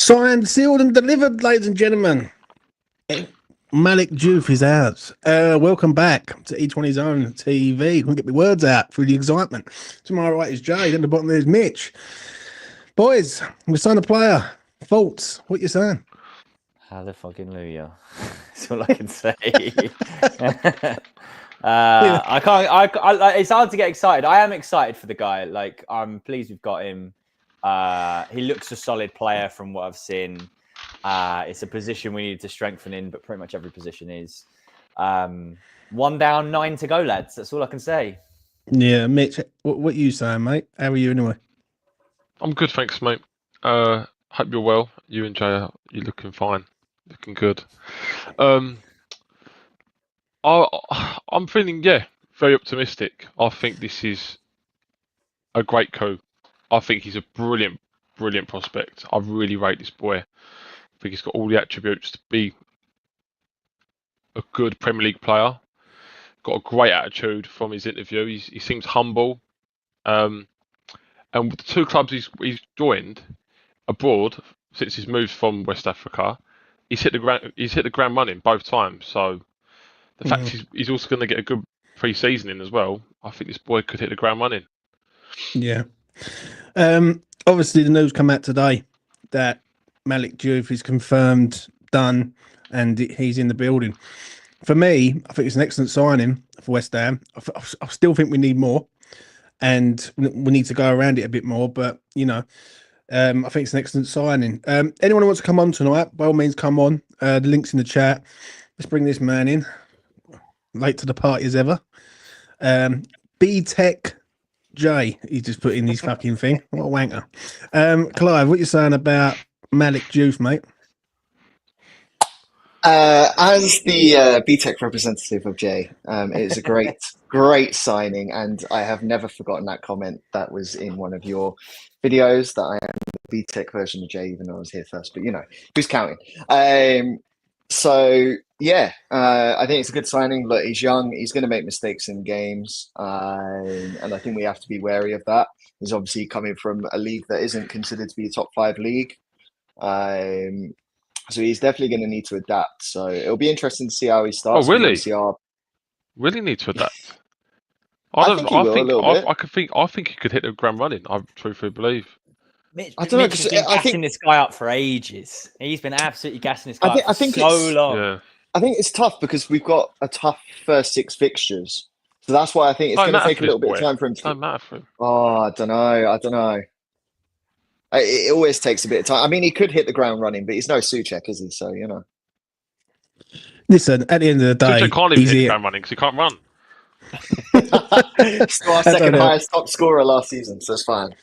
Signed, sealed, and delivered, ladies and gentlemen. Malick Diouf is ours. Welcome back to each one his own TV. Couldn't get my words out through the excitement. To my right is Jay. Then the bottom there's Mitch. Boys, we signed a player. Faults. What you saying? Hallelujah. That's all I can say. I can't. It's hard to get excited. I am excited for the guy. Like, I'm pleased we've got him. He looks a solid player from what I've seen. It's a position we need to strengthen in, but pretty much every position is. 1 down, 9 to go, lads. That's all I can say. Yeah, Mitch, what you saying, mate? How are you anyway? I'm good, thanks, mate. Hope you're well. You and Jay, you're looking fine, looking good. I'm feeling, very optimistic. I think this is a great coup. I think he's a brilliant prospect. I really rate this boy. I think he's got all the attributes to be a good Premier League player. Got a great attitude from his interview. He seems humble. And with the 2 clubs he's joined abroad since he's moved from West Africa, he's hit the ground running both times. So the fact he's also going to get a good pre-season in as well, I think this boy could hit the ground running. Yeah. Obviously, the news come out today that Malick Diouf is confirmed, done, and he's in the building. For me, I think it's an excellent signing for West Ham. I still think we need more, and we need to go around it a bit more. But I think it's an excellent signing. Anyone who wants to come on tonight, by all means, come on. The link's in the chat. Let's bring this man in. Late to the party as ever. B-Tech J, he just put in his fucking thing. What a wanker. Clive, what you saying about Malick Diouf, mate? As the BTEC representative of Jay, it is a great signing, and I have never forgotten that comment that was in one of your videos that I am the BTEC version of Jay, even though I was here first. But who's counting? I think it's a good signing. Look, he's young. He's going to make mistakes in games, and I think we have to be wary of that. He's obviously coming from a league that isn't considered to be a top 5 league. So he's definitely going to need to adapt. So it'll be interesting to see how he starts. Oh, really? Really need to adapt. I think he could hit the ground running. I truthfully believe. Mitch has been gassing this guy up for ages. He's been absolutely gassing this guy up for so long. Yeah. I think it's tough because we've got a tough first 6 fixtures. So that's why I think it's going to take a little bit of time for him to... Don't matter for him. Oh, I don't know. It always takes a bit of time. I mean, he could hit the ground running, but he's no Souček, is he? So, Listen, at the end of the day, Souček can't even hit the ground running because he can't run. Still our second highest top scorer last season, so it's fine.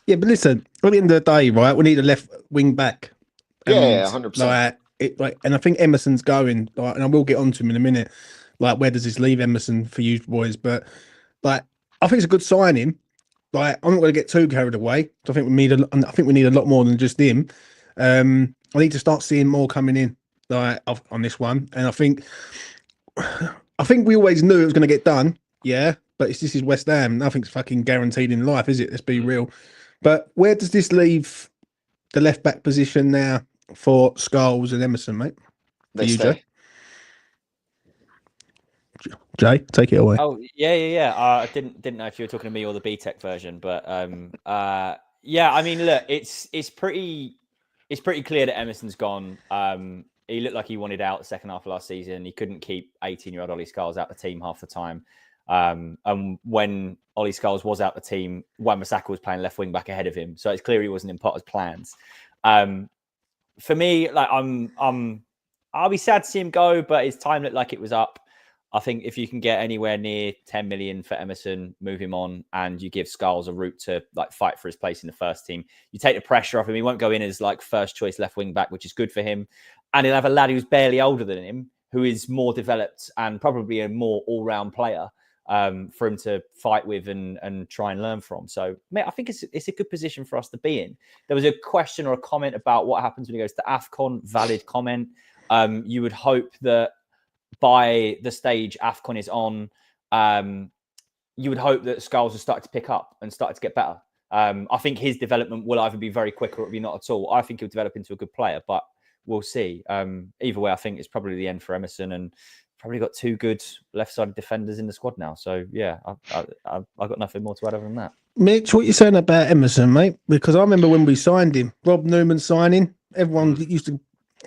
Yeah, but listen, at the end of the day, right, we need a left wing back. Yeah, 100%. And I think Emerson's going, and I will get on to him in a minute. Like, where does this leave Emerson for you boys? But I think it's a good signing. I'm not going to get too carried away. I think we need a lot more than just him. I need to start seeing more coming in on this one, and I think we always knew it was going to get done. Yeah, but this is West Ham. Nothing's fucking guaranteed in life, is it? Let's be real. But where does this leave the left back position now for Scholes and Emerson, mate? They stay. Jay, take it away. Oh yeah. I didn't know if you were talking to me or the BTEC version, but I mean, look, it's pretty clear that Emerson's gone. He looked like he wanted out the second half of last season. He couldn't keep 18-year-old Ollie Scholes out the team half the time. And when Ollie Scholes was out the team, Wan-Bissaka was playing left wing back ahead of him, so it's clear he wasn't in Potter's plans. For me, I'll be sad to see him go, but his time looked like it was up. I think if you can get anywhere near 10 million for Emerson, move him on, and you give Scholes a route to fight for his place in the first team, you take the pressure off him. He won't go in as first choice left wing back, which is good for him. And he'll have a lad who's barely older than him, who is more developed and probably a more all-round player for him to fight with and try and learn from. So, mate, I think it's a good position for us to be in. There was a question or a comment about what happens when he goes to AFCON. Valid comment. You would hope that by the stage AFCON is on, you would hope that Scholes will start to pick up and start to get better. I think his development will either be very quick or it'll be not at all. I think he'll develop into a good player, but we'll see. Either way, I think it's probably the end for Emerson, and probably got 2 good left-sided defenders in the squad now. So yeah, I've got nothing more to add other than that. Mitch, what you saying about Emerson, mate? Because I remember when we signed him, Rob Newman signing, everyone used to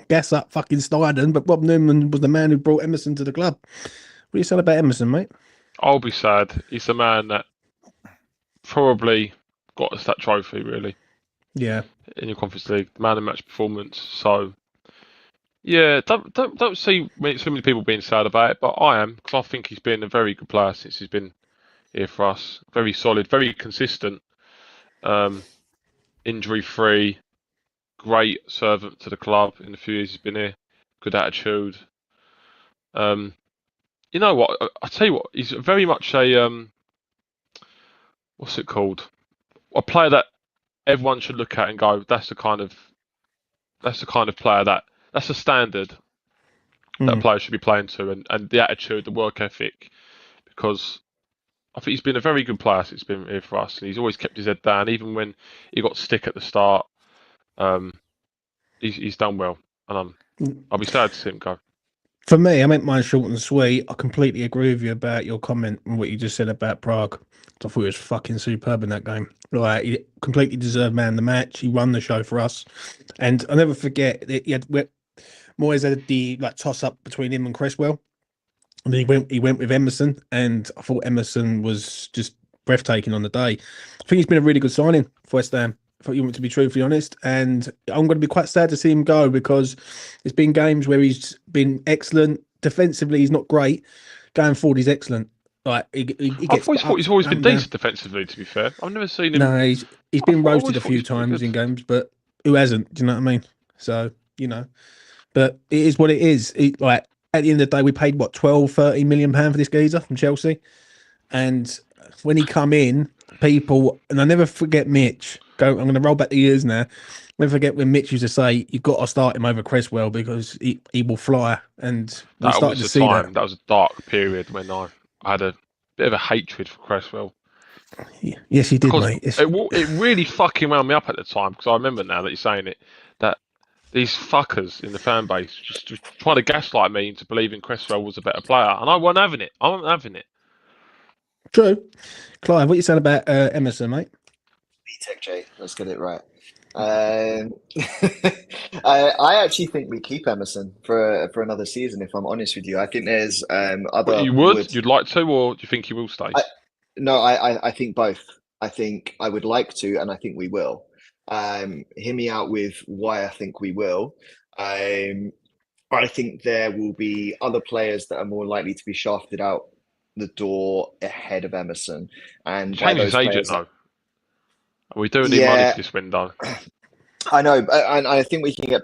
gas up fucking Steiden, but Rob Newman was the man who brought Emerson to the club. What are you saying about Emerson, mate? I'll be sad. He's the man that probably got us that trophy, really, Yeah. in your Conference League, man of match performance. So, yeah, don't see so many people being sad about it, but I am, because I think he's been a very good player since he's been here for us. Very solid, very consistent, injury-free, great servant to the club in the few years he's been here. Good attitude. You know what? I tell you what, he's very much a what's it called? A player that everyone should look at and go, that's the kind of player that's a standard that a player should be playing to, and the attitude, the work ethic, because I think he's been a very good player since he's been here for us, and he's always kept his head down, even when he got stick at the start. He's done well, and I'll be sad to see him go. For me, I meant mine short and sweet. I completely agree with you about your comment and what you just said about Prague. I thought he was fucking superb in that game. Like, he completely deserved man of the match. He won the show for us. And I'll never forget that Moyes had the toss up between him and Cresswell. And then he went with Emerson, and I thought Emerson was just breathtaking on the day. I think he's been a really good signing for West Ham. I thought you want to be truthfully honest, and I'm going to be quite sad to see him go, because it's been games where he's been excellent defensively. He's not great. Going forward, he's excellent. Like he gets. I've always thought he's always been decent defensively. To be fair, I've never seen him. No, he's been roasted a few times in games, but who hasn't? Do you know what I mean? So but it is what it is. Like at the end of the day, we paid what 12-13 million pound for this geezer from Chelsea, and when he come in, people, and I never forget Mitch. I'm going to roll back the years now. Never forget when Mitch used to say, "You've got to start him over Cresswell because he will fly." And we started to see that. That was a dark period when I had a bit of a hatred for Cresswell. Yes, you did, mate. It really fucking wound me up at the time, because I remember now that you're saying it, that these fuckers in the fan base just trying to gaslight me into believing Cresswell was a better player, and I wasn't having it. I wasn't having it. True. Clive, what you saying about Emerson, mate? B-Tech J, let's get it right. I actually think we keep Emerson for another season, if I'm honest with you. I think there's other. But you'd like to, or do you think he will stay? I think both. I think I would like to, and I think we will. Hear me out with why I think we will. I think there will be other players that are more likely to be shafted out the door ahead of Emerson. And change his agent though. Are we doing any money for this window? I know, and I think we can get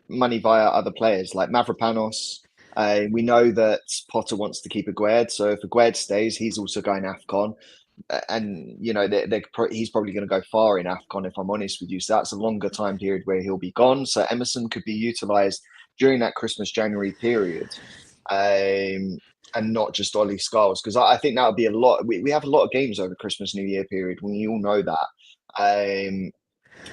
money via other players like Mavropanos. We know that Potter wants to keep Aguerd, so if Aguerd stays, he's also going AFCON. And he's probably going to go far in AFCON, if I'm honest with you. So that's a longer time period where he'll be gone. So Emerson could be utilised during that Christmas-January period, and not just Ollie Scholes, because I think that would be a lot. We have a lot of games over Christmas-New Year period. We all know that.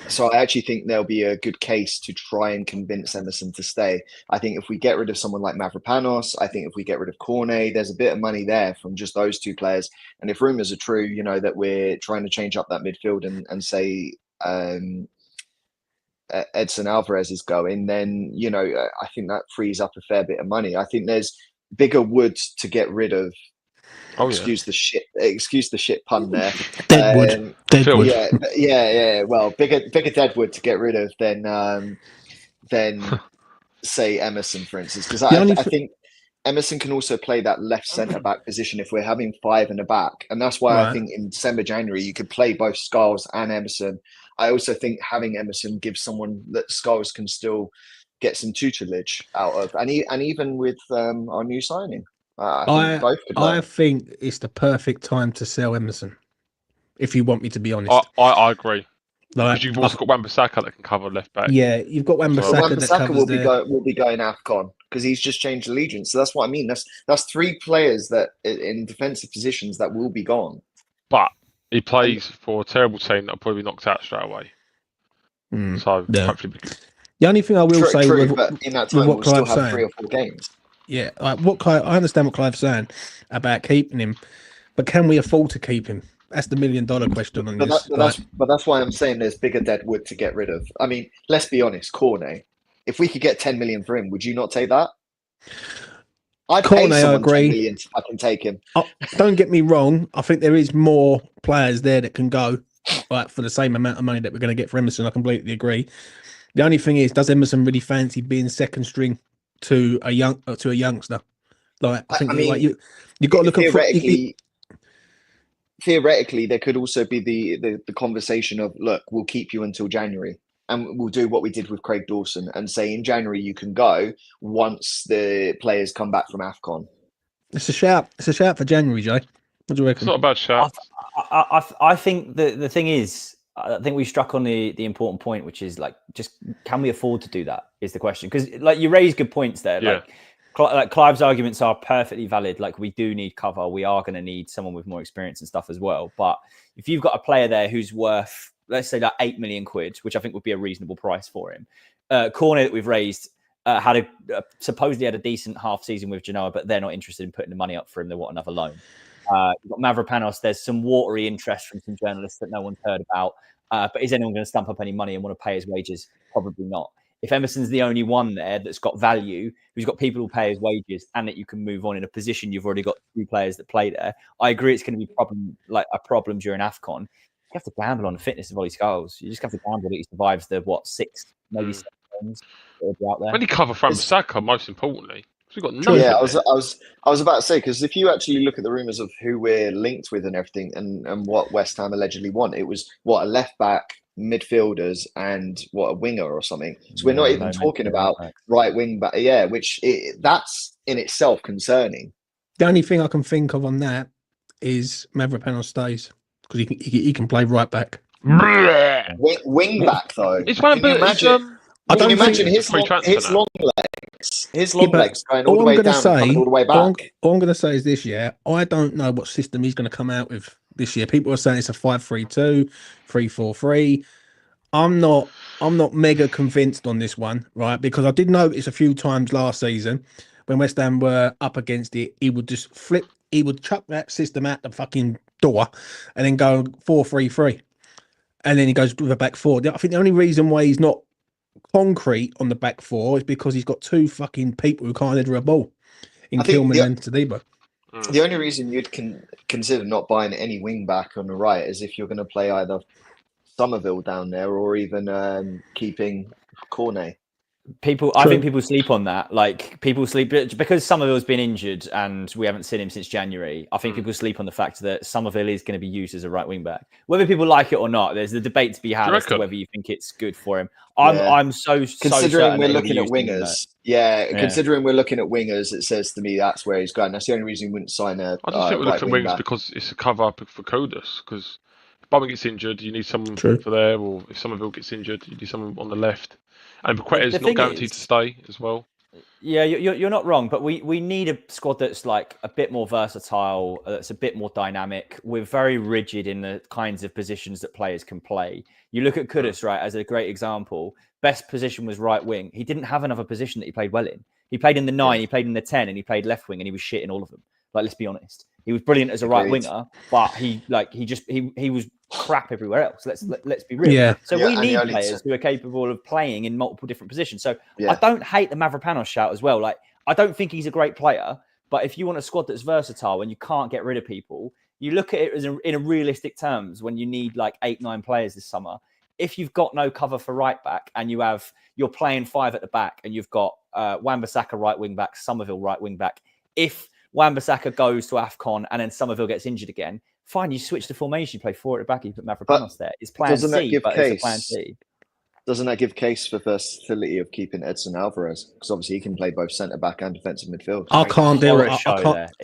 So I actually think there'll be a good case to try and convince Emerson to stay. I think if we get rid of someone like Mavropanos, I think if we get rid of Cornet, there's a bit of money there from just those two players. And if rumours are true, that we're trying to change up that midfield and say Edson Alvarez is going, then, I think that frees up a fair bit of money. I think there's bigger wood to get rid of. Excuse the shit pun there. Deadwood. Yeah. Well, bigger deadwood to get rid of than say Emerson, for instance, because I think Emerson can also play that left centre back position if we're having 5 in the back, and that's why I think in December, January you could play both Scholes and Emerson. I also think having Emerson gives someone that Scholes can still get some tutelage out of, and even with our new signing. I think it's the perfect time to sell Emerson, if you want me to be honest. I agree. Because you've also got Wan-Bissaka that can cover left back. Yeah, you've got Wan-Bissaka that covers will be going AFCON because he's just changed allegiance. So that's what I mean. That's 3 players that in defensive positions that will be gone. But he plays for a terrible team that'll probably be knocked out straight away. So hopefully, the only thing I will say true, with, but in that with time what we'll still Clive's have saying, 3 or 4 games. yeah, like I understand what Clive's saying about keeping him, but can we afford to keep him? That's the $1 million question on this. But that's why I'm saying there's bigger dead wood to get rid of. I mean, let's be honest, Cornet. If we could get 10 million for him, would you not take that? I'd pay Cornet, I someone 10 agree. million if I can take him. Don't get me wrong. I think there is more players there that can go, like for the same amount of money that we're going to get for Emerson. I completely agree. The only thing is, does Emerson really fancy being second string to a youngster? Like I think, like you got to look at theoretically, there could also be the conversation of, look, we'll keep you until January, and we'll do what we did with Craig Dawson and say in January you can go once the players come back from AFCON. It's a shout. It's a shout for January, Jay. What do you reckon? It's not a bad shout. I think the thing is, I think we struck on the important point, which is like, just can we afford to do that? Is the question, because like you raise good points there. Yeah. Like Clive's arguments are perfectly valid. Like we do need cover. We are going to need someone with more experience and stuff as well. But if you've got a player there who's worth, let's say, like 8 million quid, which I think would be a reasonable price for him. Corner that we've raised supposedly had a decent half season with Genoa, but they're not interested in putting the money up for him. They want another loan. You've got Mavropanos. There's some watery interest from some journalists that no one's heard about. But is anyone going to stump up any money and want to pay his wages? Probably not. If Emerson's the only one there that's got value, who's got people who pay his wages, and that you can move on in a position you've already got 2 players that play there, I agree it's going to be a problem during AFCON. You have to gamble on the fitness of Ollie Scholes. You just have to gamble that he survives the 6, maybe 7 games that will be out there. When he cover from Saka, most importantly. We've got nothing. Yeah, I was about to say, because if you actually look at the rumours of who we're linked with and everything, and what West Ham allegedly want, it was a left back, midfielders, and a winger or something. So we're not even talking about right wing back. Yeah, that's in itself concerning. The only thing I can think of on that is Mavropanos stays, because he can play right back. Wing back though. It's one of the. I don't imagine his long legs. His long legs going all the way down, coming all the way back. All I'm going to say is this: I don't know what system he's going to come out with this year. People are saying it's a 5-3-2, 3-4-3. I'm not mega convinced on this one, right? Because I did notice a few times last season when West Ham were up against it, he would just flip. He would chuck that system out the fucking door and then go 4-3-3, and then he goes with a back 4. I think the only reason why he's not concrete on the back 4 is because he's got 2 fucking people who can't header a ball in Kilman and Tadibo. The only reason you'd consider not buying any wing back on the right is if you're going to play either Somerville down there or even keeping Cornet. I think people sleep on that. Like, people sleep because Somerville's been injured and we haven't seen him since January. I think people sleep on the fact that Somerville is going to be used as a right wing back. Whether people like it or not, there's the debate to be had as to whether you think it's good for him. I'm so considering we're looking at wingers. Considering we're looking at wingers, it says to me that's where he's going. That's the only reason he wouldn't sign a. I just think we're looking at wingers because it's a cover up for Kodas. Because if Bowman gets injured, you need someone for there, or if Somerville gets injured, you need someone on the left. And Paqueta's not guaranteed to stay as well. Yeah, you're not wrong, but we need a squad that's like a bit more versatile, that's a bit more dynamic. We're very rigid in the kinds of positions that players can play. You look at Kudus, right, as a great example. Best position was right wing. He didn't have another position that he played well in. He played in the 9, he played in the 10, and he played left wing, and he was shit in all of them. Like, let's be honest. He was brilliant as a right winger, but he was crap everywhere else. Let's be real. Yeah. So we need players who are capable of playing in multiple different positions. So I don't hate the Mavropanos shout as well. Like, I don't think he's a great player, but if you want a squad that's versatile and you can't get rid of people, you look at it as in a realistic terms when you need like 8-9 players this summer. If you've got no cover for right back and you're playing 5 at the back and you've got Wan-Bissaka right wing back, Somerville right wing back. If Wan-Bissaka goes to AFCON and then Somerville gets injured again, fine, you switch the formation, you play 4 at the back, you put Mavropanos there. It's plan C, but it's a plan C. Doesn't that give case for versatility of keeping Edson Alvarez? Because obviously he can play both centre back and defensive midfield. I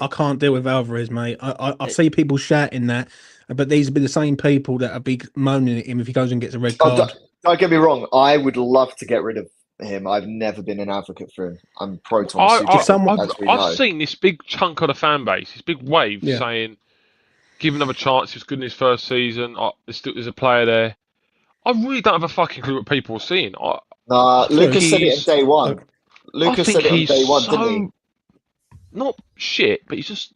can't deal with Alvarez, mate. I see people shouting that, but these will be the same people that are big moaning at him if he goes and gets a red card. Don't get me wrong. I would love to get rid of him. I've never been an advocate for him. I'm pro Tom. I've seen this big chunk of the fan base, this big wave saying Give him another chance. He was good in his first season. There's a player there. I really don't have a fucking clue what people are seeing. I think Lucas said it on day one. Look, Lucas think said it on he's day one, didn't he? not shit, but he's just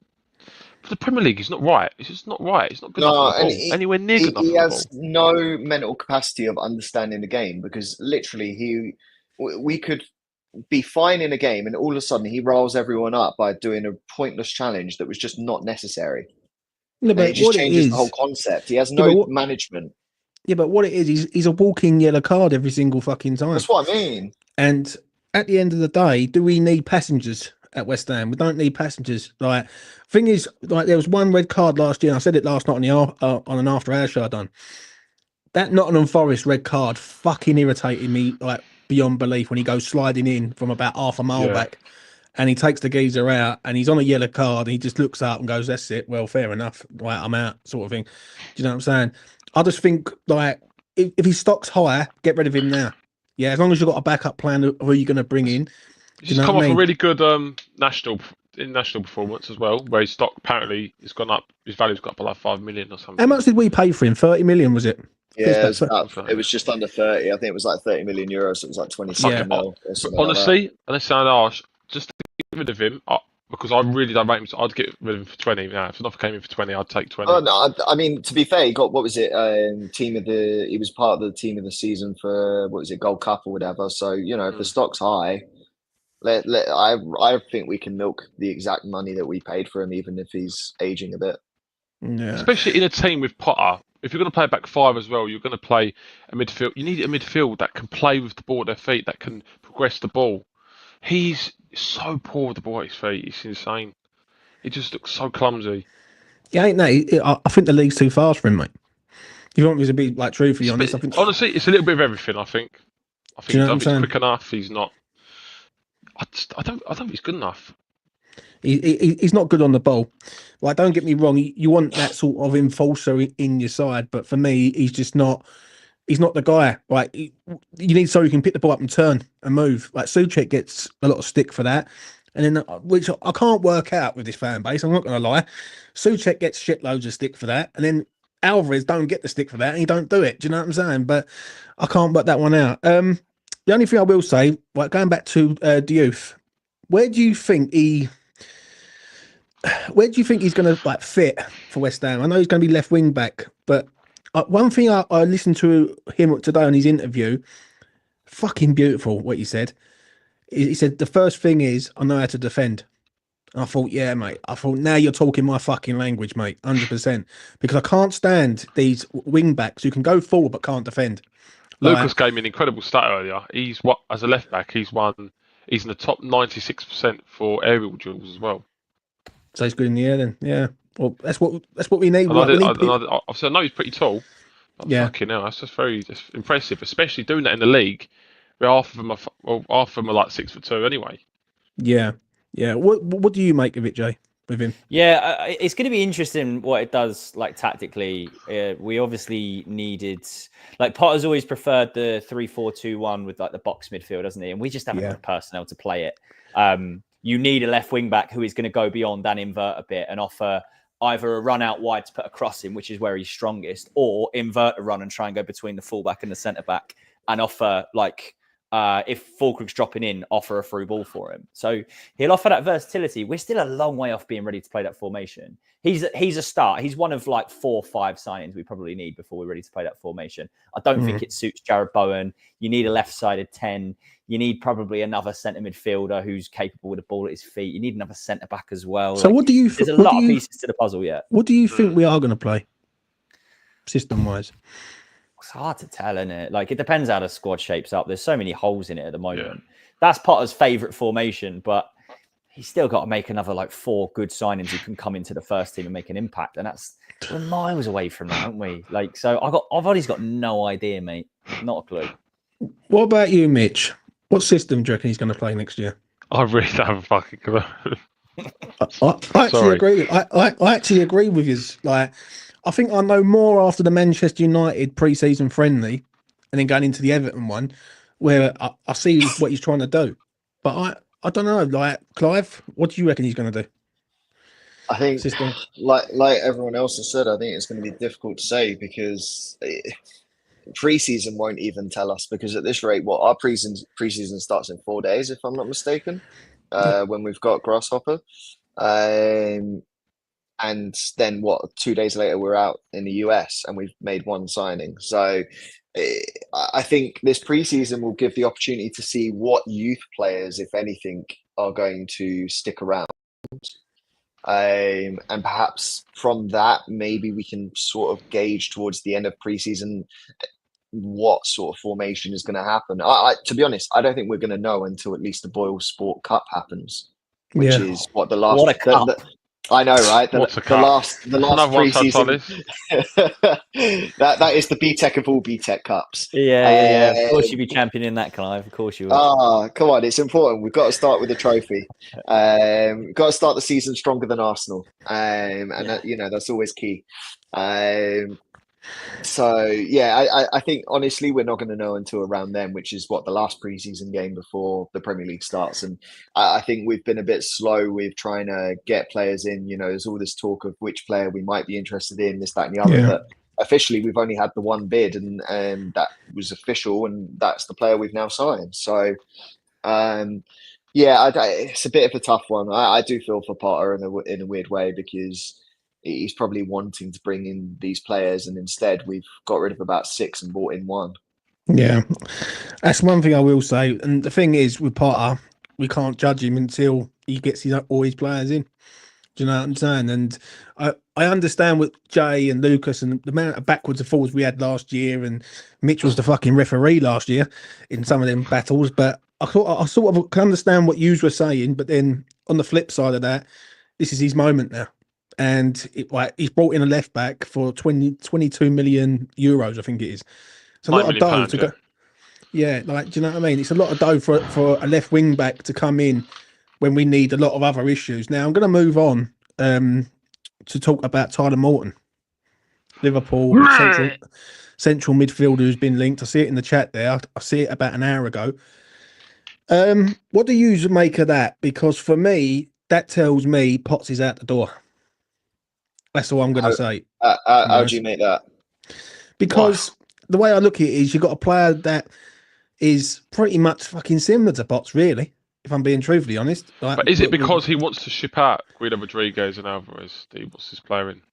for the Premier League. He's not right. He's just not right. He's not good No, enough for and the ball. Anywhere near good enough he for the has ball. no mental capacity of understanding the game because literally we could be fine in a game and all of a sudden he riles everyone up by doing a pointless challenge that was just not necessary. no, And it but just what it changes the whole is, concept. He has yeah, no but management. what it is, he's a walking yellow card every single fucking time. That's what I mean. And at the end of the day, do we need passengers at West Ham? We don't need passengers. Like, thing is, like, there was one red card last year. And I said it last night on an after hour show I done. That Nottingham Forest red card fucking irritated me like beyond belief when he goes sliding in from about half a mile Yeah. back, and he takes the geezer out, and he's on a yellow card, and he just looks up and goes, "That's it. Well, fair enough. Like, I'm out," sort of thing. Do you know what I'm saying? I just think like if his stock's higher, get rid of him now. Yeah, as long as you've got a backup plan of who you're going to bring in. He's Do you just know come what I off a mean? really good national performance as well, where his stock apparently has gone up. His value's got up by like 5 million or something. How much did we pay for him? 30 million, was it? Yeah, It's about it was just under 30. I think it was like 30 million euros. So it was like 27 Yeah. mil or something Honestly, and they sound harsh, just to get rid of him, because I really don't rate him. So I'd get rid of him for 20. Now, if North came in for 20, I'd take 20. Oh no! I mean, to be fair, he got what was it? He was part of the team of the season for what was it, Gold Cup or whatever. So if the stock's high, I think we can milk the exact money that we paid for him, even if he's aging a bit. Yeah. Especially in a team with Potter. If you're going to play back five as well, you're going to play a midfield. You need a midfield that can play with the ball at their feet, that can progress the ball. He's so poor with the ball at his feet. It's insane. He just looks so clumsy. Yeah, no, I think the league's too fast for him, mate. If you want me to be like truthfully honest, I think Honestly, it's a little bit of everything. I think Do you know what I'm he's saying? quick enough. He's not. I don't think he's good enough. he's not good on the ball. Like, don't get me wrong, you want that sort of enforcer in your side, but for me, he's just not. He's not the guy. Like, you need so you can pick the ball up and turn and move. Like, Souček gets a lot of stick for that, and then which I can't work out with this fan base. I'm not going to lie. Souček gets shitloads of stick for that, and then Alvarez don't get the stick for that, and he don't do it. Do you know what I'm saying? But I can't work that one out. The only thing I will say, like going back to Diouf, where do you think he's going to like fit for West Ham? I know he's going to be left wing back, but one thing I listened to him today on his interview, fucking beautiful what he said. He said the first thing is I know how to defend. And I thought, yeah, mate. I thought now you're talking my fucking language, mate, 100%. Because I can't stand these wing backs who can go forward but can't defend. Lucas gave me an incredible stat earlier. As a left back, he's in the top 96% for aerial duels as well. So he's good in the air then, yeah. Well, that's what we need. And I know he's pretty tall. But Yeah. Fucking hell, that's just very impressive, especially doing that in the league, where half of them are like 6'2" anyway. Yeah, yeah. What do you make of it, Jay? With him? Yeah, it's going to be interesting what it does, like tactically. We obviously needed, like Potter's always preferred the 3-4-2-1 with like the box midfield, doesn't he? And we just haven't got the personnel to play it. You need a left wing back who is going to go beyond and invert a bit and offer either a run out wide to put a cross in, which is where he's strongest, or invert a run and try and go between the fullback and the centre back and offer like. If Fulkrug's dropping in, offer a through ball for him. So he'll offer that versatility. We're still a long way off being ready to play that formation. He's a start. He's one of like 4 or 5 signings we probably need before we're ready to play that formation. I don't think it suits Jared Bowen. You need a left-sided 10. You need probably another centre midfielder who's capable with the ball at his feet. You need another centre back as well. So what do you? There's a lot of pieces to the puzzle yet. What do you think we are going to play, system-wise? It's hard to tell, isn't it? Like, it depends how the squad shapes up. There's so many holes in it at the moment. Yeah. That's Potter's favourite formation, but he's still got to make another like 4 good signings who can come into the first team and make an impact. And we're miles away from that, aren't we? Like, so I've already got no idea, mate. Not a clue. What about you, Mitch? What system do you reckon he's going to play next year? I really don't have a fucking clue. I actually agree. I actually agree with you. Like, I think I know more after the Manchester United pre-season friendly and then going into the Everton one where I see what he's trying to do. But I don't know. Like, Clive, what do you reckon he's going to do? I think, system. like everyone else has said, I think it's going to be difficult to say because preseason won't even tell us. Because at this rate, our preseason starts in 4 days, if I'm not mistaken. Yeah. When we've got Grasshopper, and then 2 days later we're out in the US and we've made one signing. So I think this preseason will give the opportunity to see what youth players, if anything, are going to stick around. And perhaps from that, maybe we can sort of gauge towards the end of preseason what sort of formation is going to happen. To be honest, I don't think we're going to know until at least the Boyle Sport Cup happens, which Yeah. is what the last. What a cup. I know, right? What's a The cup? last Another one for preseason. Solis. that is the BTEC of all BTEC cups. Yeah. Of course you'd be championing that, Clive. Of course you would. Come on, it's important. We've got to start with a trophy. We've got to start the season stronger than Arsenal, and that, that's always key. So yeah, I think honestly we're not going to know until around then, which is what the last preseason game before the Premier League starts. And I think we've been a bit slow with trying to get players in. There's all this talk of which player we might be interested in, this, that, and the other. Yeah. But officially, we've only had the one bid, and that was official, and that's the player we've now signed. So it's a bit of a tough one. I do feel for Potter in a weird way because he's probably wanting to bring in these players, and instead we've got rid of about 6 and brought in 1. Yeah, that's one thing I will say. And the thing is, with Potter, we can't judge him until he gets all his players in. Do you know what I'm saying? And I understand with Jay and Lucas and the amount of backwards and forwards we had last year, and Mitch was the fucking referee last year in some of them battles. But I thought I sort of can understand what you were saying. But then on the flip side of that, this is his moment now. And he's brought in a left back for 22 million euros, I think it is. It's a lot of dough to go. Yeah, do you know what I mean? It's a lot of dough for a left wing back to come in when we need a lot of other issues. Now I'm going to move on to talk about Tyler Morton, Liverpool central midfielder who's been linked. I see it in the chat there. I see it about an hour ago. What do you make of that? Because for me, that tells me Potts is out the door. That's all I'm going to say. How do you make that? Because the way I look at it is you've got a player that is pretty much fucking similar to Potts, really, if I'm being truthfully honest. But is it because he wants to ship out Guido Rodriguez and Alvarez that he wants his player in?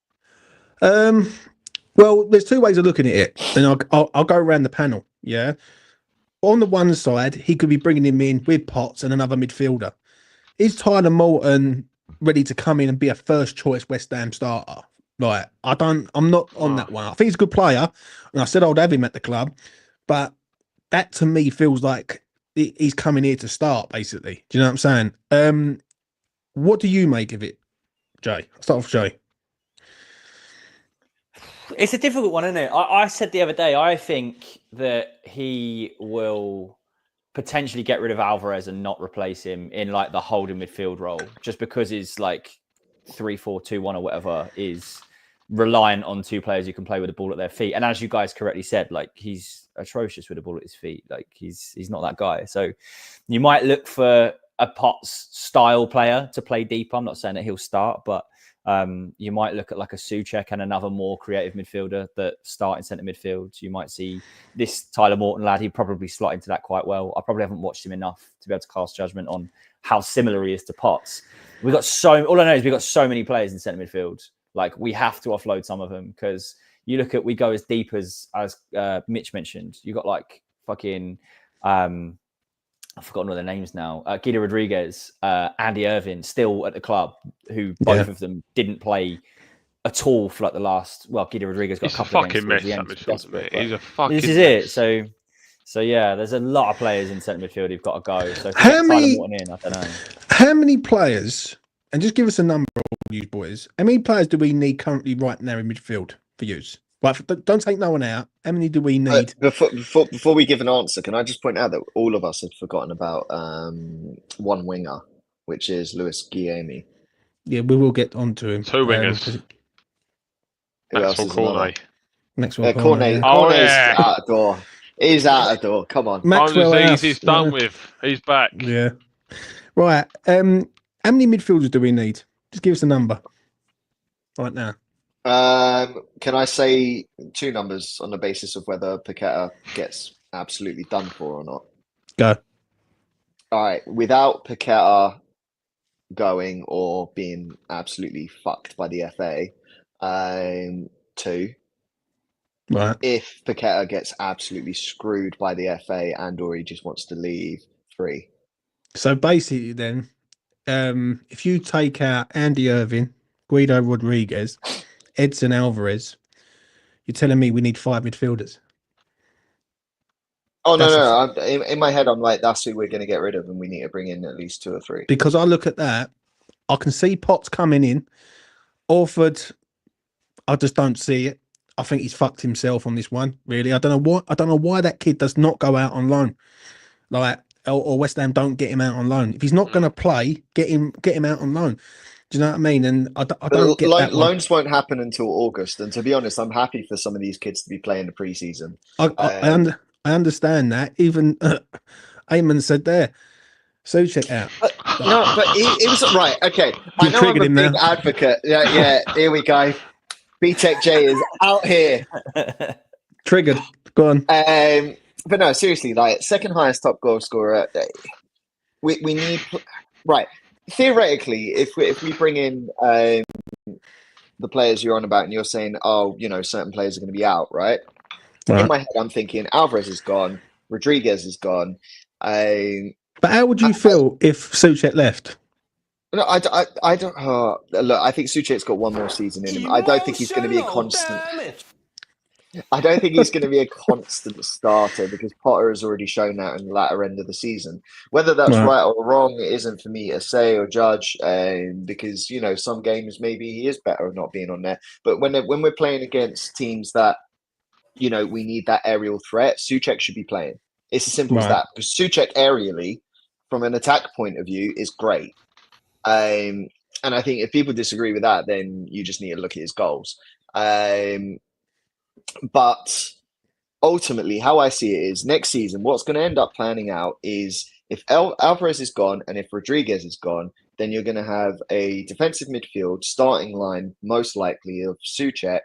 Well, there's two ways of looking at it, and I'll go around the panel. Yeah. On the one side, he could be bringing him in with Potts and another midfielder. Is Tyler Morton ready to come in and be a first choice West Ham starter? I'm not on that one. I think he's a good player, and I said I'd have him at the club, but that to me feels like he's coming here to start, basically. Do you know what I'm saying? What do you make of it, Jay? I'll start off, Jay. It's a difficult one, isn't it? I said the other day, I think that he will potentially get rid of Alvarez and not replace him in like the holding midfield role, just because his like 3-4-2-1 or whatever is reliant on 2 players who can play with the ball at their feet. And as you guys correctly said, like he's atrocious with the ball at his feet. Like he's not that guy. So you might look for a Potts style player to play deep. I'm not saying that he'll start, but you might look at like a Souček and another more creative midfielder that start in centre midfield. You might see this Tyler Morton lad. He'd probably slot into that quite well. I probably haven't watched him enough to be able to cast judgment on how similar he is to Potts. All I know is we've got so many players in centre midfield. Like we have to offload some of them because you look at, we go as deep as Mitch mentioned. You got like fucking, I've forgotten all their names now. Guido Rodriguez, Andy Irvin, still at the club, who both of them didn't play at all for like the last. Well, Guido Rodriguez got a couple of games. He's a fucking. This is mess. it. So yeah, there's a lot of players in centre midfield who've got to go. So how many? I don't know. How many players? And just give us a number, all you boys. How many players do we need currently right now in midfield for use? Right, don't take no one out. How many do we need? Before we give an answer, can I just point out that all of us had forgotten about one winger, which is Luis Guillemey. Yeah, we will get onto him. 2 wingers. Maxwell Cornet. Maxwell Cornet. Cornet's out the door. He's out the door. Come on. Maxwell he's done with. He's back. Yeah. Right. How many midfielders do we need? Just give us a number. right now? Can I say two numbers on the basis of whether Paqueta gets absolutely done for or not? Go. All right, without Paqueta going or being absolutely fucked by the FA, two. Right. If Paqueta gets absolutely screwed by the FA and or he just wants to leave, three. So basically, then, if you take out Andy Irving, Guido Rodriguez, Edson Alvarez, you're telling me we need 5 midfielders? Oh no, That's no! In my head, I'm like, that's who we're going to get rid of, and we need to bring in at least 2 or 3. Because I look at that, I can see Potts coming in. Orford, I just don't see it. I think he's fucked himself on this one. Really, I don't know why that kid does not go out on loan, like or West Ham don't get him out on loan. If he's not going to play, get him out on loan. Do you know what I mean? And I don't get that one. Loans won't happen until August, and to be honest, I'm happy for some of these kids to be playing the preseason. I understand that. Even Eamon said there, Souček out. No, but it was right. Okay, I know I'm a big advocate. Yeah. Here we go. BTEC J is out here. Triggered. Go on. But no, seriously, like second highest top goal scorer. We need right. Theoretically, if we bring in the players you're on about, and you're saying, oh, certain players are going to be out, right? In my head, I'm thinking Alvarez is gone, Rodriguez is gone. But how would you feel if Souček left? No, I don't. Look, I think Souček's got one more season in him. I don't think he's going to be a constant. I don't think he's going to be a constant starter because Potter has already shown that in the latter end of the season. Whether that's right or wrong, it isn't for me to say or judge. Because some games maybe he is better not being on there. But when we're playing against teams that we need that aerial threat, Souček should be playing. It's as simple as that. Because Souček aerially, from an attack point of view, is great. And I think if people disagree with that, then you just need to look at his goals. But ultimately, how I see it is next season, what's going to end up planning out is if Alvarez is gone and if Rodriguez is gone, then you're going to have a defensive midfield starting line, most likely of Souček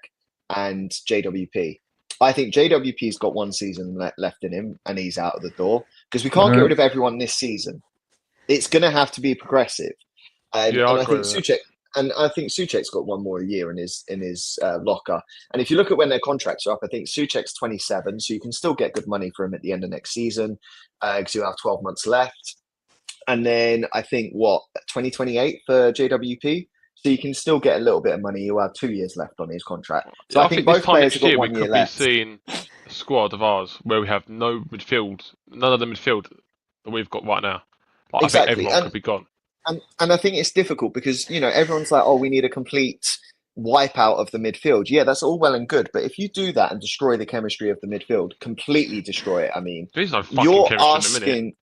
and JWP. I think JWP's got one season left in him and he's out of the door because we can't get rid of everyone this season. It's going to have to be progressive. I think Souček's got one more year in his locker. And if you look at when their contracts are up, I think Souček's 27, so you can still get good money for him at the end of next season because you have 12 months left. And then I think 2028 for JWP, so you can still get a little bit of money. You have 2 years left on his contract. So I think both players have got 1 year left. We could be seeing a squad of ours where we have none of the midfield that we've got right now. I think everyone could be gone. And I think it's difficult because, everyone's like, oh, we need a complete wipeout of the midfield. Yeah, that's all well and good. But if you do that and destroy the chemistry of the midfield, completely destroy it, I mean, there's no fucking chemistry in a minute.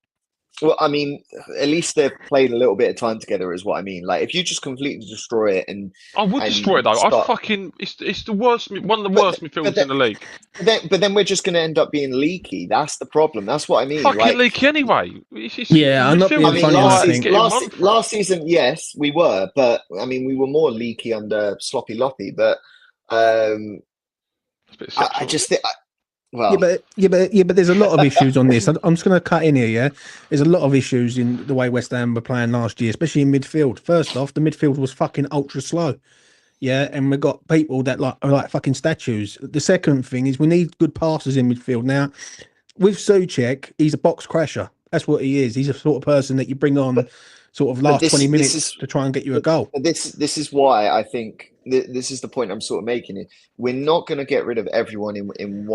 Well, I mean, at least they've played a little bit of time together is what I mean. Like, if you just completely destroy it I would destroy it, though. It's the worst, one of the worst midfields in the league. But then we're just going to end up being leaky. That's the problem. That's what I mean. Fucking leaky anyway. I'm not being funny. Last season, yes, we were. But, I mean, we were more leaky under Sloppy Loppy. But I just think... Well, but there's a lot of issues on this. I'm just going to cut in here. Yeah, there's a lot of issues in the way West Ham were playing last year, especially in midfield. First off, the midfield was fucking ultra slow. Yeah, and we've got people that are like fucking statues. The second thing is we need good passers in midfield. Now, with Souček, he's a box crasher. That's what he is. He's a sort of person that you bring on sort of last 20 minutes to try and get you a goal. This is why I think this is the point I'm sort of making. We're not going to get rid of everyone in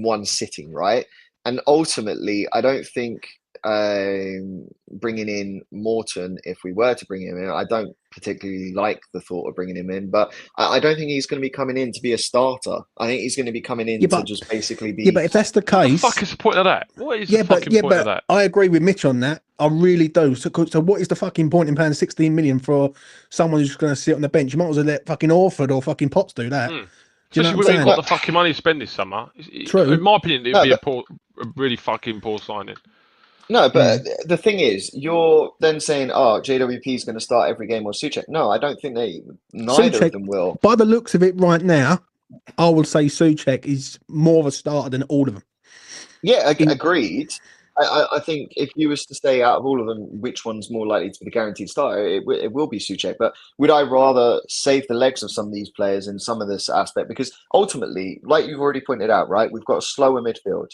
one sitting, right? And ultimately, I don't think bringing in Morton, if we were to bring him in, I don't particularly like the thought of bringing him in, but I don't think he's going to be coming in to be a starter. I think he's going to be coming in to just basically be... Yeah, but if that's the case... What the fuck is the point of that? What is the fucking point of that? I agree with Mitch on that. I really do. So what is the fucking point in paying 16 million for someone who's going to sit on the bench? You might as well let fucking Orford or fucking Potts do that. Especially when we've got the fucking money to spend this summer. True. In my opinion, it would be a really fucking poor signing. No, but the thing is, you're then saying, "Oh, JWP is going to start every game or Suchek." No, I don't think neither of Souček, them will. by the looks of it right now, I would say Souček is more of a starter than all of them. Yeah, agreed. I think if you was to say out of all of them, which one's more likely to be the guaranteed starter, it will be Suchek. But would I rather save the legs of some of these players in some of this aspect? Because ultimately, like you've already pointed out, right, we've got a slower midfield.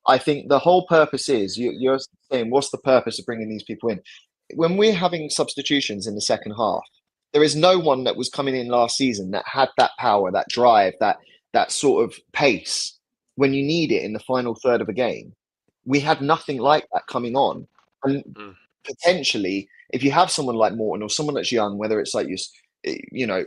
I think the whole purpose is you're saying, what's the purpose of bringing these people in? When we're having substitutions in the second half, there is no one that was coming in last season that had that power, that drive, that sort of pace when you need it in the final third of a game. We had nothing like that coming on, and potentially, if you have someone like Morton or someone that's young, whether it's like you know,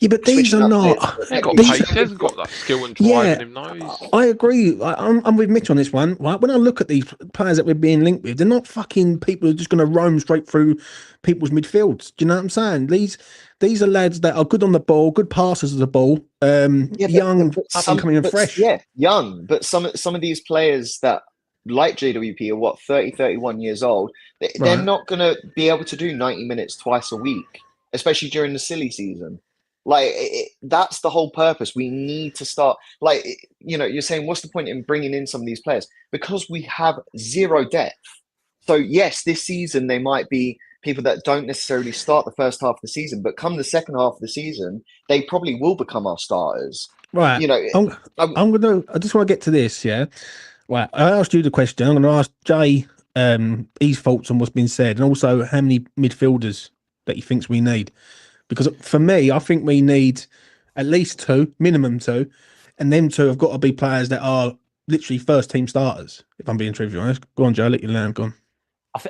Yeah, but these are not. He ain't got These- pace. He hasn't got that skill and drive Yeah, in him. No, I agree. I'm with Mitch on this one. Right? When I look at these players that we're being linked with, they're not fucking people who are just going to roam straight through people's midfields. Do you know what I'm saying? These are lads that are good on the ball, good passers of the ball, young, up and coming and fresh. Yeah, young. But some of these players that like JWP are what 30, 31 years old. They're Right. not going to be able to do 90 minutes twice a week, especially during the silly season. Like that's the whole purpose. We need to start. Like you're saying, what's the point in bringing in some of these players? Because we have zero depth. So yes, this season they might be people that don't necessarily start the first half of the season, but come the second half of the season, they probably will become our starters. Right. I just want to get to this. Yeah. Right. I asked you the question. I'm going to ask Jay his thoughts on what's been said, and also how many midfielders that he thinks we need. Because for me, I think we need at least two, minimum two, and them two have got to be players that are literally first team starters. If I'm being truthfully honest, go on, Joe. Let you land. Go on.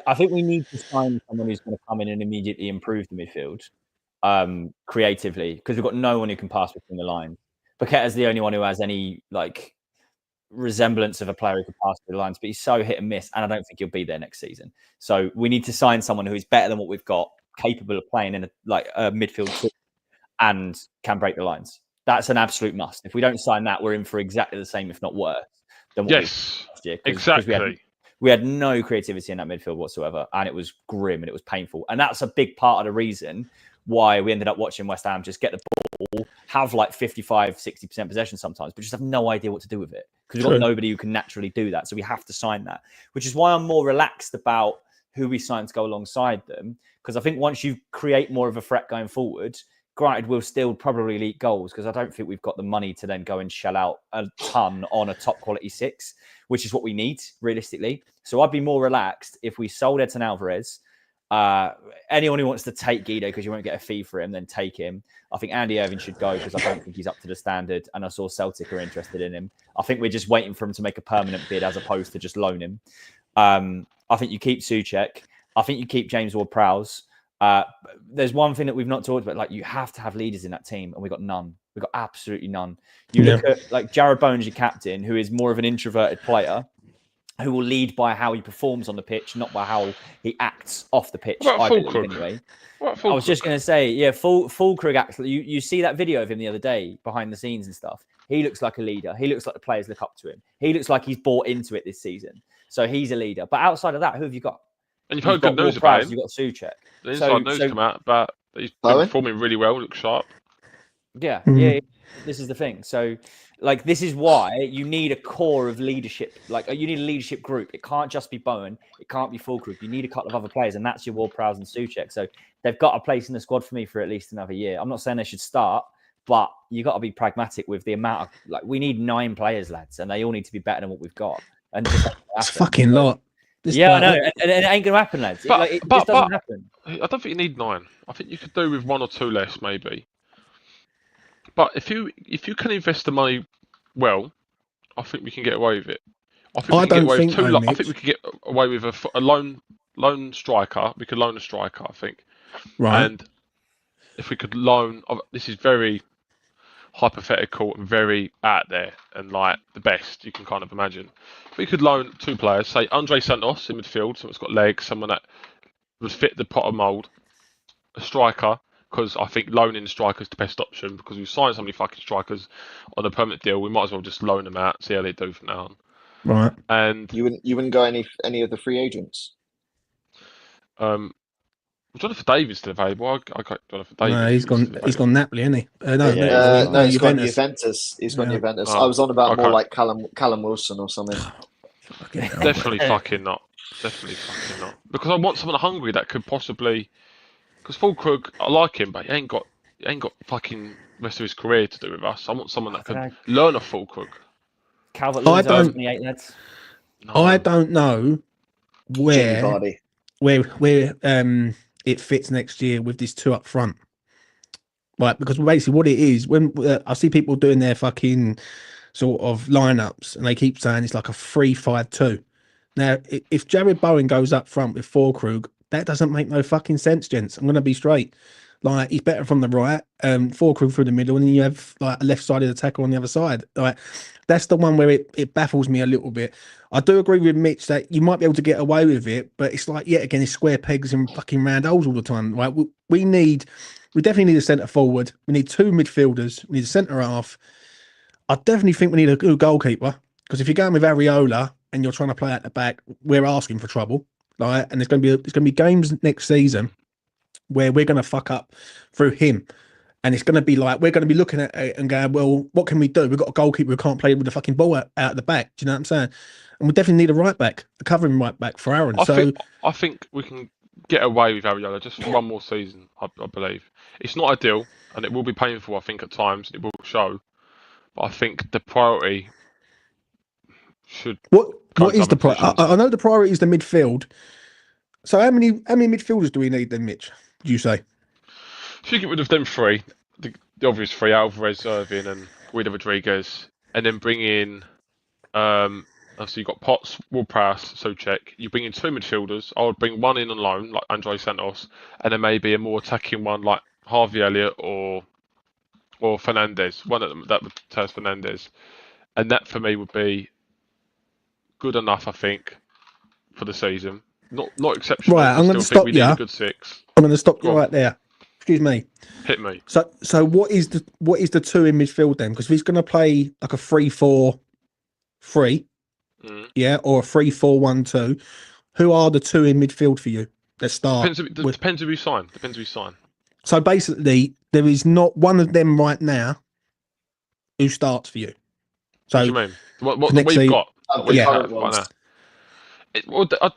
I think we need to sign someone who's going to come in and immediately improve the midfield creatively, because we've got no one who can pass between the lines. Paqueta's the only one who has any like resemblance of a player who can pass through the lines, but he's so hit and miss, and I don't think he'll be there next season. So we need to sign someone who is better than what we've got, capable of playing in a midfield two, and can break the lines. That's an absolute must. If we don't sign that, we're in for exactly the same, if not worse, than what we did last year. Exactly. We had no creativity in that midfield whatsoever, and it was grim and it was painful. And that's a big part of the reason why we ended up watching West Ham just get the ball, have like 55, 60% possession sometimes, but just have no idea what to do with it, because we've got nobody who can naturally do that. So we have to sign that, which is why I'm more relaxed about who we sign to go alongside them, because I think once you create more of a threat going forward, granted, we'll still probably leak goals, because I don't think we've got the money to then go and shell out a ton on a top quality six, which is what we need realistically. So I'd be more relaxed if we sold Edson Alvarez. Anyone who wants to take Guido because you won't get a fee for him, then take him. I think Andy Irving should go because I don't think he's up to the standard, and I saw Celtic are interested in him. I think we're just waiting for him to make a permanent bid as opposed to just loan him. I think you keep Souček. I think you keep James Ward-Prowse. There's one thing that we've not talked about. Like, you have to have leaders in that team, and we've got none. We've got absolutely none. You look at like Jared Bowen's your captain, who is more of an introverted player, who will lead by how he performs on the pitch, not by how he acts off the pitch. I believe, anyway. I was just going to say, yeah, Fulkrug actually. You see that video of him the other day behind the scenes and stuff. He looks like a leader. He looks like the players look up to him. He looks like he's bought into it this season. So he's a leader. But outside of that, who have you got? And you've heard good news about him. You've got Souček. The inside news come out about he's been performing really well. Looks sharp. Yeah. This is the thing. So, like, this is why you need a core of leadership. Like, you need a leadership group. It can't just be Bowen. It can't be Fulkrug. You need a couple of other players, and that's your Ward-Prowse and Souček. So they've got a place in the squad for me for at least another year. I'm not saying they should start, but you got to be pragmatic with the amount of, like, we need 9 players, lads, and they all need to be better than what we've got. And just it's fucking lot. I know, and it ain't going to happen, lads. It just doesn't happen. I don't think you need 9. I think you could do with 1 or 2 less, maybe. But if you can invest the money well, I think we can get away with it. I think we can get away with a loan striker. We could loan a striker, I think. Right. And if we could loan, this is very hypothetical and very out there and like the best you can kind of imagine. If we could loan 2 players, say Andre Santos in midfield, someone that's got legs, someone that would fit the Potter mould, a striker, because I think loaning strikers the best option, because we've signed so many fucking strikers on a permanent deal. We might as well just loan them out, see how they do from now on. Right. And You wouldn't go any of the free agents. Jonathan David's still available. I got Jonathan David. No, if he's he was gone. still He's available. gone Napoli, isn't he? No, Yeah, he's no, gone. No, he's gone Juventus. Juventus. He's gone Yeah. Juventus. Oh, I was on about more okay. like Callum Wilson or something. Fucking hell. Definitely fucking not. Definitely fucking not. Because I want someone hungry that could possibly. Because Fulkrug, I like him, but he ain't got fucking rest of his career to do with us. I want someone that could learn off Fulkrug. Calvert-Lewin's I over don't- 28, lads. No. I don't know Jamie where Vardy. it fits next year with this two up front. Right, because basically what it is, when I see people doing their fucking sort of lineups and they keep saying it's like a 3-5-2. Now, if Jared Bowen goes up front with Fulkrug, that doesn't make no fucking sense, gents. I'm going to be straight. Like, he's better from the right, Fulkrug through the middle, and then you have like a left-sided attacker on the other side. Like, that's the one where it baffles me a little bit. I do agree with Mitch that you might be able to get away with it, but it's like, yet again, it's square pegs and fucking round holes all the time. Right? We definitely need a centre forward. We need two midfielders. We need a centre half. I definitely think we need a good goalkeeper, because if you're going with Areola and you're trying to play at the back, we're asking for trouble. Right? And there's going to be games next season where we're going to fuck up through him. And it's going to be like, we're going to be looking at it and going, well, what can we do? We've got a goalkeeper who can't play with the fucking ball out at the back. Do you know what I'm saying? And we definitely need a right back, a covering right back for Aaron. I think we can get away with Areola just for one more season, I believe. It's not ideal, and it will be painful, I think, at times. It will show. But I think the priority should what is to the other priority? positions. I know the priority is the midfield. So how many midfielders do we need then, Mitch? Do you say? If you get rid of them three, the obvious three, Alvarez, Irvin, and Guido Rodriguez, and then bring in, so you've got Potts, Ward-Prowse, Souček. You bring in two midfielders. I would bring one in on loan, like Andre Santos, and then maybe a more attacking one like Harvey Elliott or Fernandez. One of them that would Taz Fernandez, and that for me would be good enough, I think, for the season. Not exceptional. Right, I'm I going to still think stop we you. need a good six. I'm going to stop you Go on. right there. Excuse me. Hit me. So what is the two in midfield then? Because if he's going to play like a 3-4-3, yeah, or a 3-4-1-2, who are the two in midfield for you that start? Depends who we sign. So basically, there is not one of them right now who starts for you. So What do you mean? What next we've season- got? Of What the we current have right ones. now.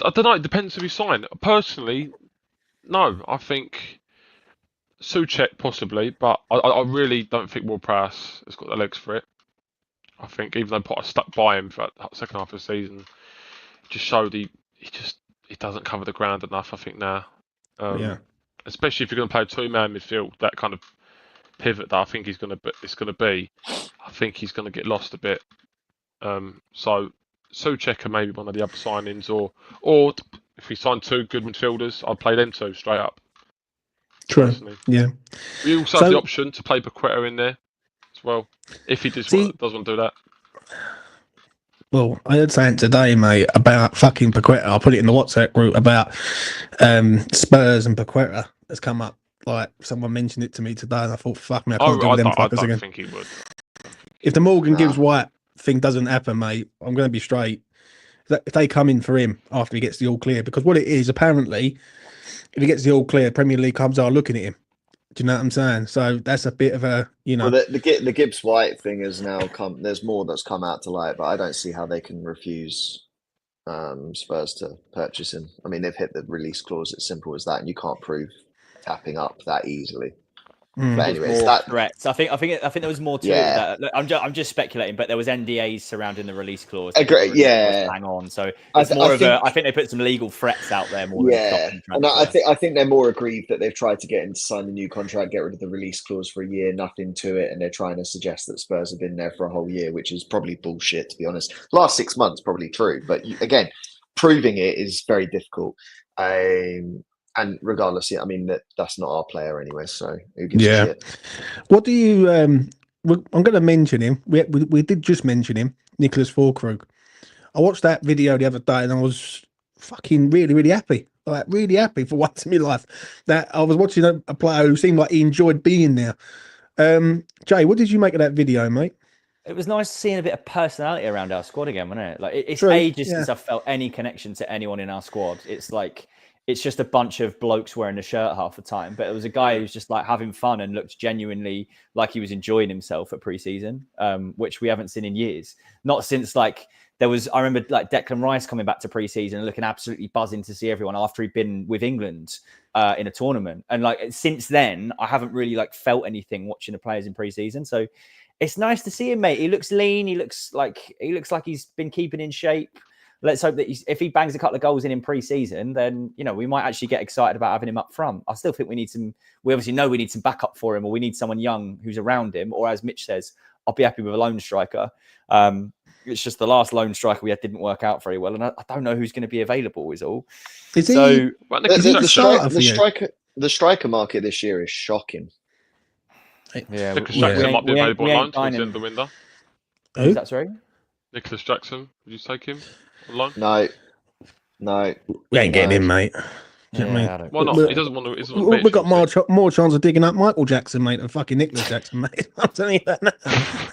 I don't know. It depends who we sign. Personally, no. I think Souček possibly, but I really don't think Ward-Prowse has got the legs for it. I think even though Potter stuck by him for the second half of the season, it just showed he doesn't cover the ground enough. I think now, yeah. especially if you're going to play a two-man midfield, that kind of pivot that I think it's going to be. I think he's going to get lost a bit. So Souček are maybe one of the other signings, or if we sign two good midfielders, I'd play them two straight up. True. Personally. Yeah. We also have the option to play Paqueta in there as well, if he does want to do that. Well, I heard something today, mate, about fucking Paqueta. I'll put it in the WhatsApp group about Spurs and Paqueta has come up. Like, someone mentioned it to me today, and I thought, fuck me, I can't do with them I fuckers don't again. think he would. If the Morgan Gibbs White thing doesn't happen, mate, I'm going to be straight. If they come in for him after he gets the all clear, because what it is, apparently, if he gets the all clear, Premier League clubs are looking at him. Do you know what I'm saying? So that's a bit of a, Well, the Gibbs White thing has now come. There's more that's come out to light, but I don't see how they can refuse Spurs to purchase him. I mean, they've hit the release clause. It's simple as that, and you can't prove tapping up that easily. But anyways, more threats. I think there was more to it. That. Look, I'm just speculating, but there was NDAs surrounding the release clause. Hang on. So it's I think they put some legal threats out there more. Than and I think they're more aggrieved that they've tried to get him to sign a new contract, get rid of the release clause for a year, nothing to it, and they're trying to suggest that Spurs have been there for a whole year, which is probably bullshit, to be honest. Last 6 months probably true, but again, proving it is very difficult. And regardless, I mean that's not our player anyway. So who gives a shit? What do you? I'm going to mention him. We did just mention him, Nicholas Fulkrug. I watched that video the other day, and I was fucking really happy. Like really happy for once in my life that I was watching a player who seemed like he enjoyed being there. Jay, what did you make of that video, mate? It was nice seeing a bit of personality around our squad again, wasn't it? Like it's True, ages yeah. since I've felt any connection to anyone in our squad. It's like it's just a bunch of blokes wearing a shirt half the time. But it was a guy who's just like having fun and looked genuinely like he was enjoying himself at pre-season, which we haven't seen in years. Not since like there was. I remember like Declan Rice coming back to pre-season and looking absolutely buzzing to see everyone after he'd been with England in a tournament. And like since then, I haven't really like felt anything watching the players in pre-season. So it's nice to see him, mate. He looks lean. He looks like he's been keeping in shape. Let's hope that if he bangs a couple of goals in pre-season, then we might actually get excited about having him up front. I still think we need some. We obviously know we need some backup for him, or we need someone young who's around him. Or as Mitch says, I'll be happy with a lone striker. It's just the last lone striker we had didn't work out very well, and I don't know who's going to be available. Is all. Is so he? The striker market this year is shocking. Yeah, Nicholas Jackson might be available online towards the end of the window. Who's that, sorry? Nicholas Jackson, would you take him online? No. We ain't getting him, mate. Do you know what I mean? Why not? He doesn't want to. We've got more chance of digging up Michael Jackson, mate, than fucking Nicholas Jackson, mate. I'm telling you that now.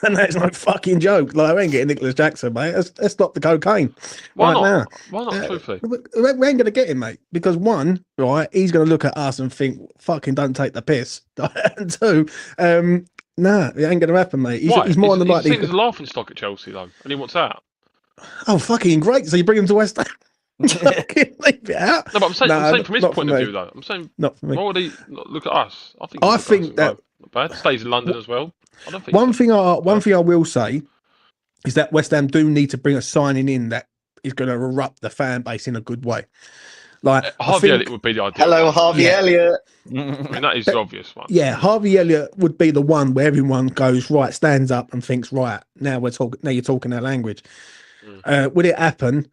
And that's no fucking joke. Like, we ain't getting Nicholas Jackson, mate. Let's stop the cocaine. Why right not? Now. Why not, truthfully? We ain't going to get him, mate. Because one, right, he's going to look at us and think, fucking don't take the piss. And two, nah, it ain't going to happen, mate. He's more than likely. He's a laughing stock at Chelsea, though, and he wants out. Oh, fucking great. So you bring him to West Ham? Leave it out. No, but I'm saying from his point of view, though. I'm saying, not for me. Why would he look at us? I think that not bad. Stays in London as well. I don't think one thing I will say is that West Ham do need to bring a signing in that is going to erupt the fan base in a good way. Like Harvey Elliott would be the ideal. Hello, Harvey Elliott. I mean, that is the obvious one. Yeah, Harvey Elliott would be the one where everyone goes right, stands up, and thinks, right, now we're talking. Now you're talking our language. Would it happen?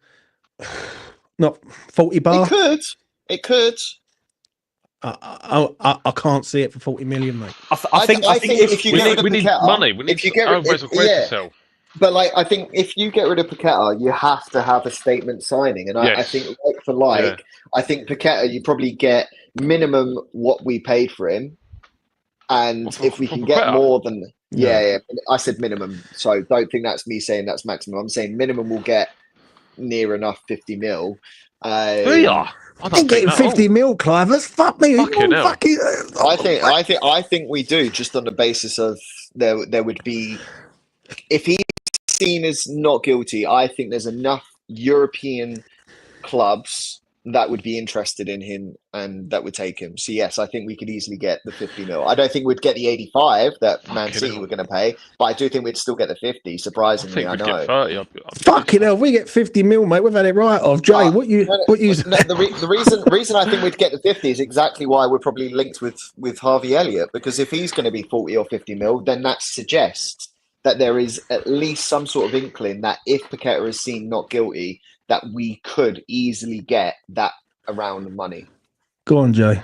Not 40 bar. It could. I can't see it for 40 million, mate. I think if you get rid of we need Paqueta, money. We need to sell. But like, I think if you get rid of Paqueta, you have to have a statement signing, and I think like for like, I think Paqueta, you probably get minimum what we paid for him, and if we can get more than I said minimum, so don't think that's me saying that's maximum. I'm saying minimum will get near enough 50 mil. We are. I ain't getting 50 mil, Clive. That's fuck me. I think we do, just on the basis of there would be, if he's seen as not guilty, I think there's enough European clubs that would be interested in him and that would take him. So yes, I think we could easily get the 50 mil. I don't think we'd get the 85 that Man City were going to pay, but I do think we'd still get the 50. Surprisingly, I know. Get 30. Fucking hell, we get 50 mil, mate. We've had it right off. Jay, the reason I think we'd get the 50 is exactly why we're probably linked with Harvey Elliott, because if he's going to be 40 or 50 mil, then that suggests that there is at least some sort of inkling that if Paqueta is seen not guilty, that we could easily get that around the money. Go on, Jay.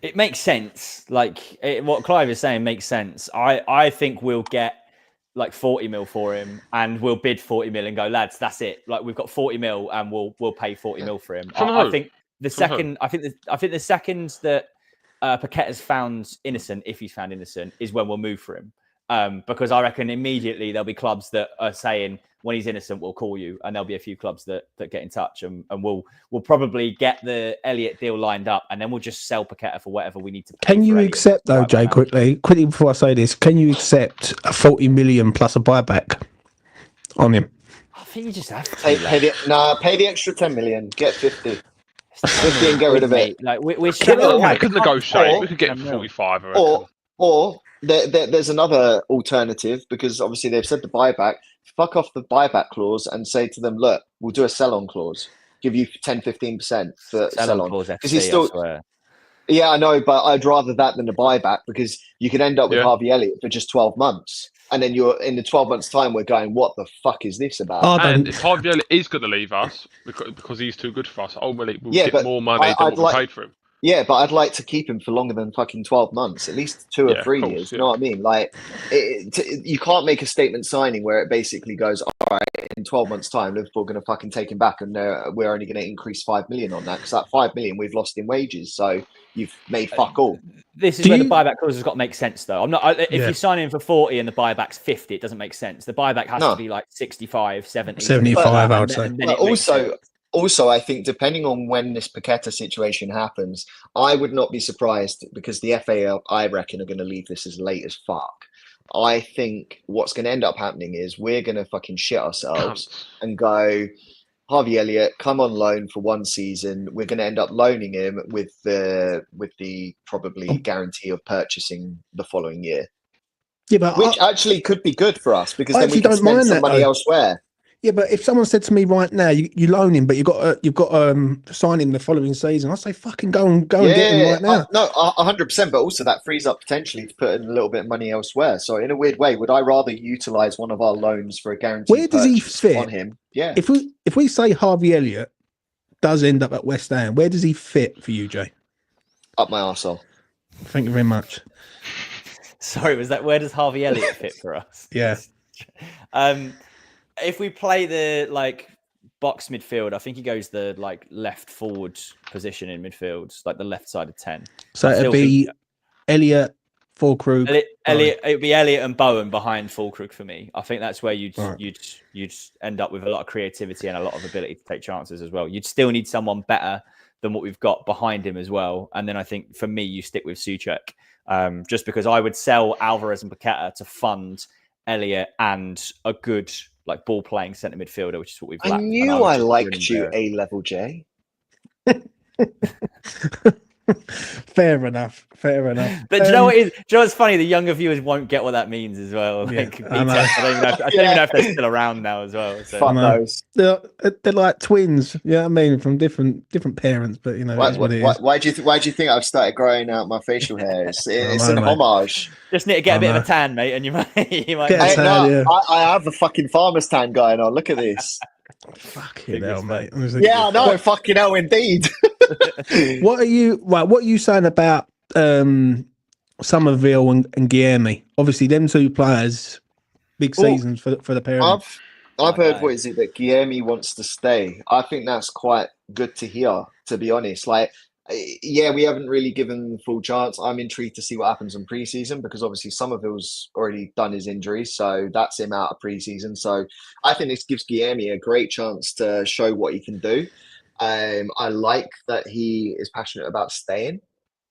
It makes sense. Like what Clive is saying makes sense. I think we'll get like 40 mil for him, and we'll bid 40 mil and go, lads, that's it. Like we've got 40 mil, and we'll pay 40 mil for him. I think the second that Paqueta's found innocent, if he's found innocent, is when we'll move for him. Because I reckon immediately there'll be clubs that are saying, when he's innocent, we'll call you, and there'll be a few clubs that get in touch, and we'll probably get the Elliott deal lined up, and then we'll just sell Paqueta for whatever we need to pay. Can you accept though, Jay? Quickly before I say this, can you accept a 40 million plus a buyback on him? I think you just have to pay the extra 10 million, get 50. 50 and get rid of it. Like we could negotiate. We could get 45. Or there's another alternative, because obviously they've said the buyback. Fuck off the buyback clause and say to them, look, we'll do a sell-on clause. Give you 10-15% for sell-on. Because he's still, yeah, I know, but I'd rather that than a buyback, because you could end up with Harvey Elliott for just 12 months. And then you're in the 12 months' time, we're going, what the fuck is this about? And if Harvey Elliott is going to leave us because he's too good for us, ultimately we'll get more money than what we paid for him. Yeah, but I'd like to keep him for longer than fucking 12 months, at least 2 or Yeah, of 3 course, years. yeah. You know what I mean? Like, you can't make a statement signing where it basically goes, all right, in 12 months' time, Liverpool are going to fucking take him back, and we're only going to increase 5 million on that, because that 5 million we've lost in wages. So you've made fuck all. This is Do where the you- buyback clause has got to make sense, though. If Yeah. you sign in for 40 and the buyback's 50, it doesn't make sense. The buyback has No. to be like 65, 70. 75, something like that, I would and say. then But it makes sense. also, I think depending on when this Paqueta situation happens, I would not be surprised, because the FA, I reckon, are going to leave this as late as fuck. I think what's going to end up happening is we're going to fucking shit ourselves Cunts. and go, Harvey Elliott, come on loan for 1 season. We're going to end up loaning him with the probably guarantee of purchasing the following year, Yeah, but which actually could be good for us, because I then we actually can don't spend mind some that, money though. elsewhere. yeah, but if someone said to me right now, you loan him, but you've got to sign him the following season, I say fucking go and get him right now. No, 100%. But also that frees up potentially to put in a little bit of money elsewhere. So in a weird way, would I rather utilize one of our loans for a guaranteed Where does he purchase fit? on him? Yeah, If we say Harvey Elliott does end up at West Ham, where does he fit for you, Jay? up my arsehole. Thank you very much. Sorry, was that where does Harvey Elliott fit for us? Yeah. If we play the box midfield, I think he goes the left forward position in midfield, like the left side of 10. So I it'd still be think Elliott, Fulkrug. Elliott. It would be Elliott and Bowen behind Fulkrug for me. I think that's where you'd Right. you'd end up with a lot of creativity and a lot of ability to take chances as well. You'd still need someone better than what we've got behind him as well. And then I think for me, you stick with Souček, just because I would sell Alvarez and Paqueta to fund Elliott and a good ball playing centre midfielder, which is what we've I lacked. knew I liked you, A-level J. Fair enough. But do you know what is? Do you know what's funny? The younger viewers won't get what that means as well. Yeah, Like, I know. I don't even know if they're still around now as well. So. Fuck know. those. They're like twins. Yeah, I mean, from different parents, but you know, it is what it is. Why do you think I've started growing out my facial hair? It's an mate. homage. Just need to get I a bit of know. a tan, mate, and you might Get a tan, yeah. I have a fucking farmer's tan going on. Look at this. Fucking Big hell, mate. respect. Honestly. Yeah, I know. Fucking hell, indeed. What are you saying about Somerville and Guilherme? Obviously, them two players, big Oh, seasons for the pair of them. I've heard, Okay. what is it, that Guilherme wants to stay. I think that's quite good to hear, to be honest. Yeah, we haven't really given him full chance. I'm intrigued to see what happens in pre-season, because obviously Somerville's already done his injury, so that's him out of pre-season. So I think this gives Guilherme a great chance to show what he can do. I like that he is passionate about staying,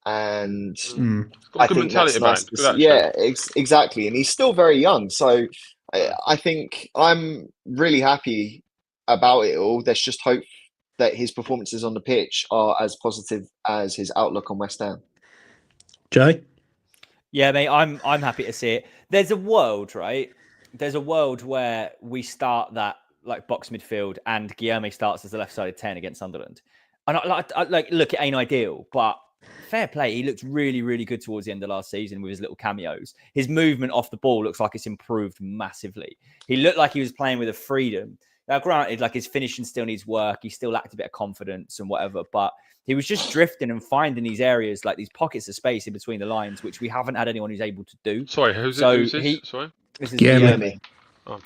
and Mm. Got a good mentality about him. Good attitude. yeah, exactly. And he's still very young, so I think I'm really happy about it all. There's just hope that his performances on the pitch are as positive as his outlook on West Ham. Jay? Yeah, mate, I'm happy to see it. There's a world, right? There's a world where we start that box midfield and Guilherme starts as the left-sided 10 against Sunderland. And look, it ain't ideal, but fair play. He looked really, really good towards the end of last season with his little cameos. His movement off the ball looks like it's improved massively. He looked like he was playing with a freedom. Now, granted, his finishing still needs work. He still lacked a bit of confidence and whatever, but he was just drifting and finding these areas, these pockets of space in between the lines, which we haven't had anyone who's able to do. Sorry, who's So this? he- Sorry. This is Guilherme. Guilherme. Oh.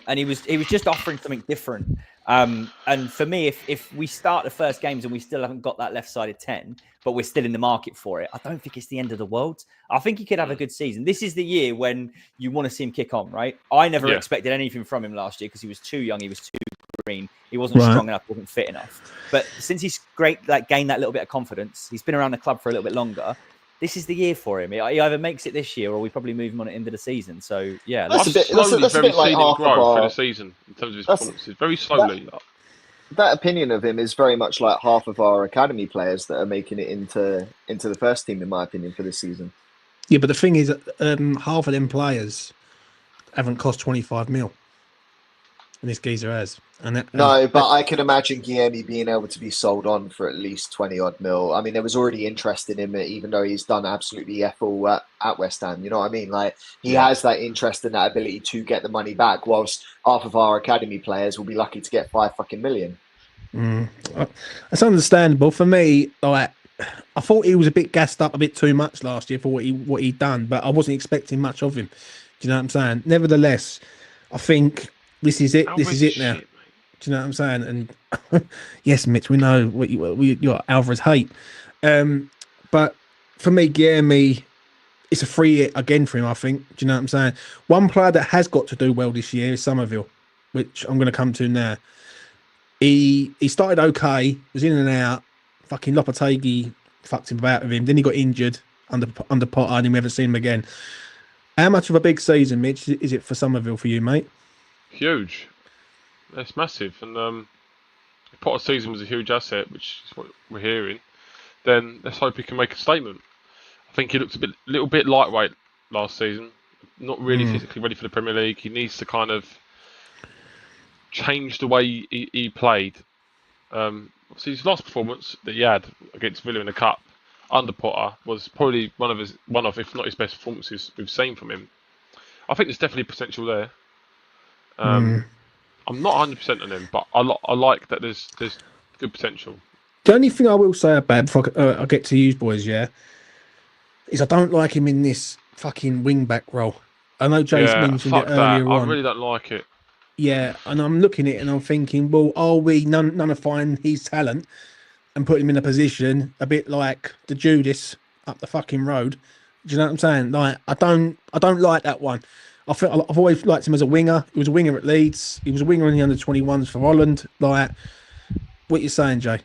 And he was just offering something different. And for me, if we start the first games and we still haven't got that left-sided 10, but we're still in the market for it, I don't think it's the end of the world. I think he could have a good season. This is the year when you want to see him kick on, right? I never expected anything from him last year because he was too young, he was too green, he wasn't strong enough, wasn't fit enough. But since he's gained that little bit of confidence, he's been around the club for a little bit longer. This is the year for him. He either makes it this year or we probably move him on at the end of the season. So yeah, That's a bit like seen him half of grow our- through the season in terms of his performances. Very slowly. That opinion of him is very much like half of our academy players that are making it into the first team, in my opinion, for this season. Yeah, but the thing is, half of them players haven't cost 25 mil. And this geezer has. No, but I can imagine Guilherme being able to be sold on for at least 20 odd mil. I mean, there was already interest in him, even though he's done absolutely F all at West Ham. You know what I mean? He has that interest and that ability to get the money back, whilst half of our academy players will be lucky to get 5 fucking million. It's understandable. For me, I thought he was a bit gassed up a bit too much last year for what he'd done, but I wasn't expecting much of him. Do you know what I'm saying? Nevertheless, I think this is it. This is it now. Shit, Do you know what I'm saying? And yes, Mitch, we know what you're Alvarez hate. But for me, Guilherme, it's a free hit again for him, I think. Do you know what I'm saying? One player that has got to do well this year is Somerville, which I'm going to come to now. He started okay, was in and out. Fucking Lopetegui fucked him about with him. Then he got injured under Potter, and we haven't seen him again. How much of a big season, Mitch, is it for Somerville for you, mate? huge. It's massive, and if Potter's season was a huge asset, which is what we're hearing, then let's hope he can make a statement. I think he looked little bit lightweight last season, not really physically ready for the Premier League. He needs to kind of change the way he played. Obviously, his last performance that he had against Villa in the Cup under Potter was probably one of, if not his best performances we've seen from him. I think there's definitely potential there. I'm not 100% on him, but I like that there's good potential. The only thing I will say about before I get to you boys, is I don't like him in this fucking wing back role. I know Jay's mentioned it earlier on. I really don't like it. Yeah, and I'm looking at it and I'm thinking, well, are we nullifying his talent and put him in a position a bit like the Judas up the fucking road? Do you know what I'm saying? Like, I don't like that one. I've always liked him as a winger. He was a winger at Leeds. He was a winger in the under-21s for Holland. Like, what you saying, Jay?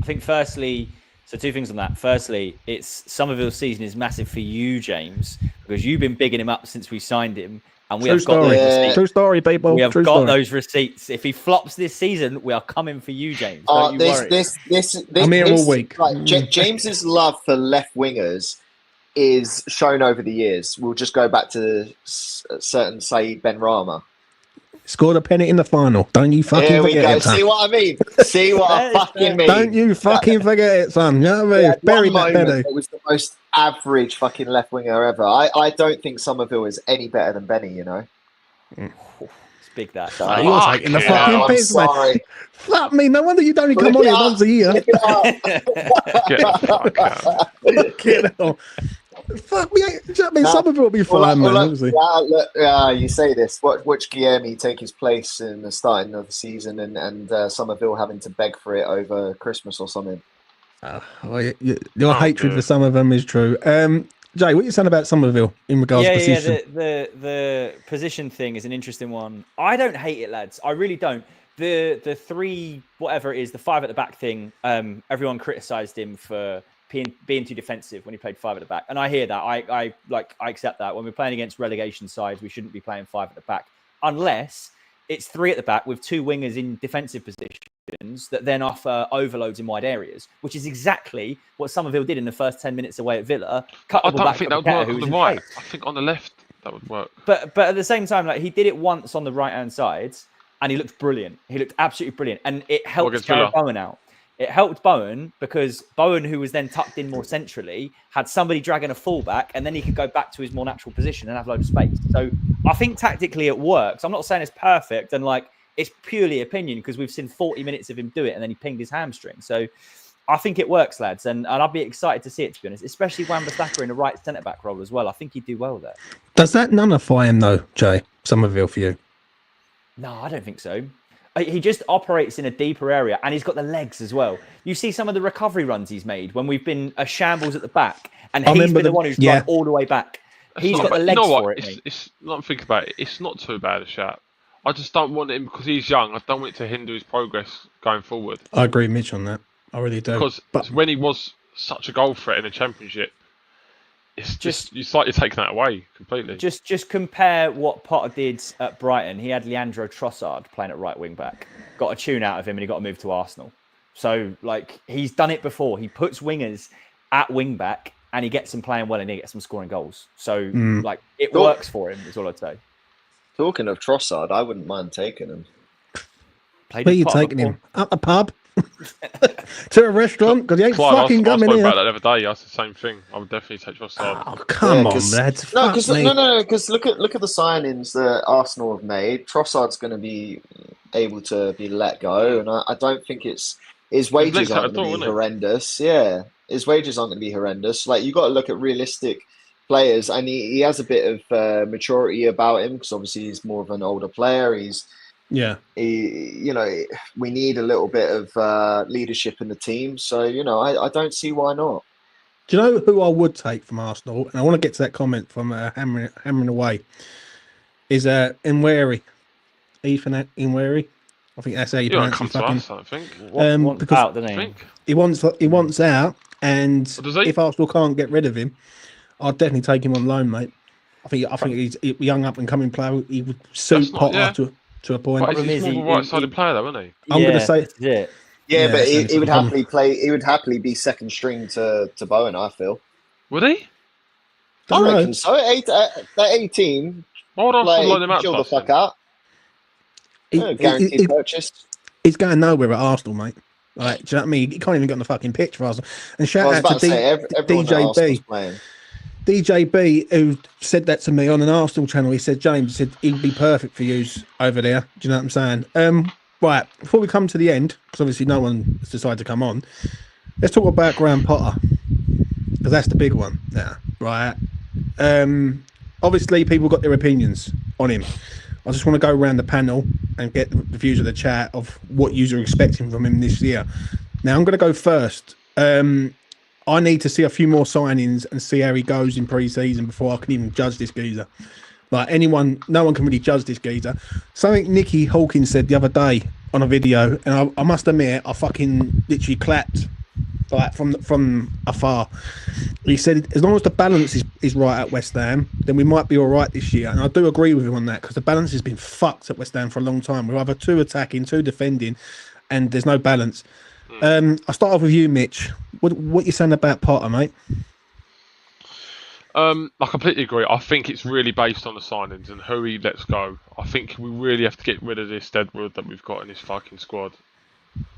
I think firstly, so two things on that. Firstly, it's Somerville's season is massive for you, James, because you've been bigging him up since we signed him. And we have got those receipts. True story, people. We have got those receipts. If he flops this season, we are coming for you, James. Don't you worry. I'm here all week. Like, James's love for left wingers is shown over the years. We'll just go back to certain Saeed Benrahma. Scored a penalty in the final. Don't you fucking forget it, son. See what I mean? See what I fucking mean? Don't you fucking forget it, son. You know what I mean? Bury that penalty. It was the most average fucking left winger ever. I don't think Somerville is any better than Benny, you know? It's big that. You're taking the fucking piss, mate. Fuck me. No wonder you don't come on here once a year. Get the fuck out. Fuck me. Do you know what I mean? Somerville will be fine, man. Obviously. You say this. Watch Guilherme take his place in the starting of the season and Somerville having to beg for it over Christmas or something. Your hatred for some of them is true. Jay, what are you saying about Somerville in regards to position? The position thing is an interesting one. I don't hate it, lads. I really don't. The three, whatever it is, the five at the back thing, everyone criticised him for being too defensive when he played five at the back. And I hear that. I accept that. When we're playing against relegation sides, we shouldn't be playing five at the back. Unless it's three at the back with two wingers in defensive positions that then offer overloads in wide areas, which is exactly what Somerville did in the first 10 minutes away at Villa. I don't think that would work on the right. I think on the left that would work. But at the same time, like, he did it once on the right-hand side and he looked brilliant. He looked absolutely brilliant. And it helped Jared Bowen out. It helped Bowen because Bowen, who was then tucked in more centrally, had somebody dragging a fullback, and then he could go back to his more natural position and have loads of space. So I think tactically it works. I'm not saying it's perfect, and like it's purely opinion because we've seen 40 minutes of him do it, and then he pinged his hamstring. So I think it works, lads, and I'd be excited to see it, to be honest, especially Wan-Bissaka in a right centre back role as well. I think he'd do well there. Does that nullify him though, Jay? Somerville for you? No, I don't think so. He just operates in a deeper area, and he's got the legs as well. You see some of the recovery runs he's made when we've been a shambles at the back, and he's been the one who's gone all the way back. He's got the legs for it. It's not think about it. It's not too bad a shot. I just don't want him because he's young. I don't want it to hinder his progress going forward. I agree, Mitch, on that. I really do. Because when he was such a goal threat in the Championship, it's just you're taking that away completely. Just compare what Potter did at Brighton. He had Leandro Trossard playing at right wing back. Got a tune out of him and he got a move to Arsenal. So like he's done it before. He puts wingers at wing back and he gets them playing well and he gets them scoring goals. So like it works for him, is all I'd say. Talking of Trossard, I wouldn't mind taking him. Where are you taking him? Up the pub? To a restaurant? Because he ain't fucking coming here. I spoke about that the other day. I said the same thing. I would definitely take Trossard. Oh, come on, lads. No, because look at the signings that Arsenal have made. Trossard's going to be able to be let go, and I don't think his wages aren't going to be horrendous. Yeah, His wages aren't going to be horrendous. Like, you got to look at realistic players, and he has a bit of maturity about him because obviously he's more of an older player. We need a little bit of leadership in the team. So, I don't see why not. Do you know who I would take from Arsenal? And I want to get to that comment from hammering away. Is Nweri, Ethan Nweri. I think that's how you pronounce come his to fucking. us, I think. Because out, doesn't he? He wants out, and Does he? if Arsenal can't get rid of him, I'd definitely take him on loan, mate. I think he's a young up and coming player. He would suit Potter to a point. But he's more of a right-sided player, though, isn't he? I'm going to say, but he would happily play. He would happily be second string to Bowen. I feel. Would he? I reckon so. That 18. Hold on, chill the fuck out. Guaranteed purchase. He's going nowhere at Arsenal, mate. Like, do you know what I mean? He can't even get on the fucking pitch for Arsenal. And shout out to DJB. DJB, who said that to me on an Arsenal channel. He said, James, he'd be perfect for you over there. Do you know what I'm saying? Right, before we come to the end, because obviously no one has decided to come on, let's talk about Graham Potter, because that's the big one now, right? Obviously, people got their opinions on him. I just want to go around the panel and get the views of the chat of what you're expecting from him this year. Now, I'm going to go first. I need to see a few more signings and see how he goes in pre-season before I can even judge this geezer. Like, no one can really judge this geezer. Something Nicky Hawkins said the other day on a video, and I must admit, I fucking literally clapped like from afar. He said, as long as the balance is right at West Ham, then we might be all right this year. And I do agree with him on that, because the balance has been fucked at West Ham for a long time. We're either 2 attacking, 2 defending, and there's no balance. I'll start off with you, Mitch. What you saying about Potter, mate? I completely agree. I think it's really based on the signings and who he lets go. I think we really have to get rid of this Deadwood that we've got in this fucking squad.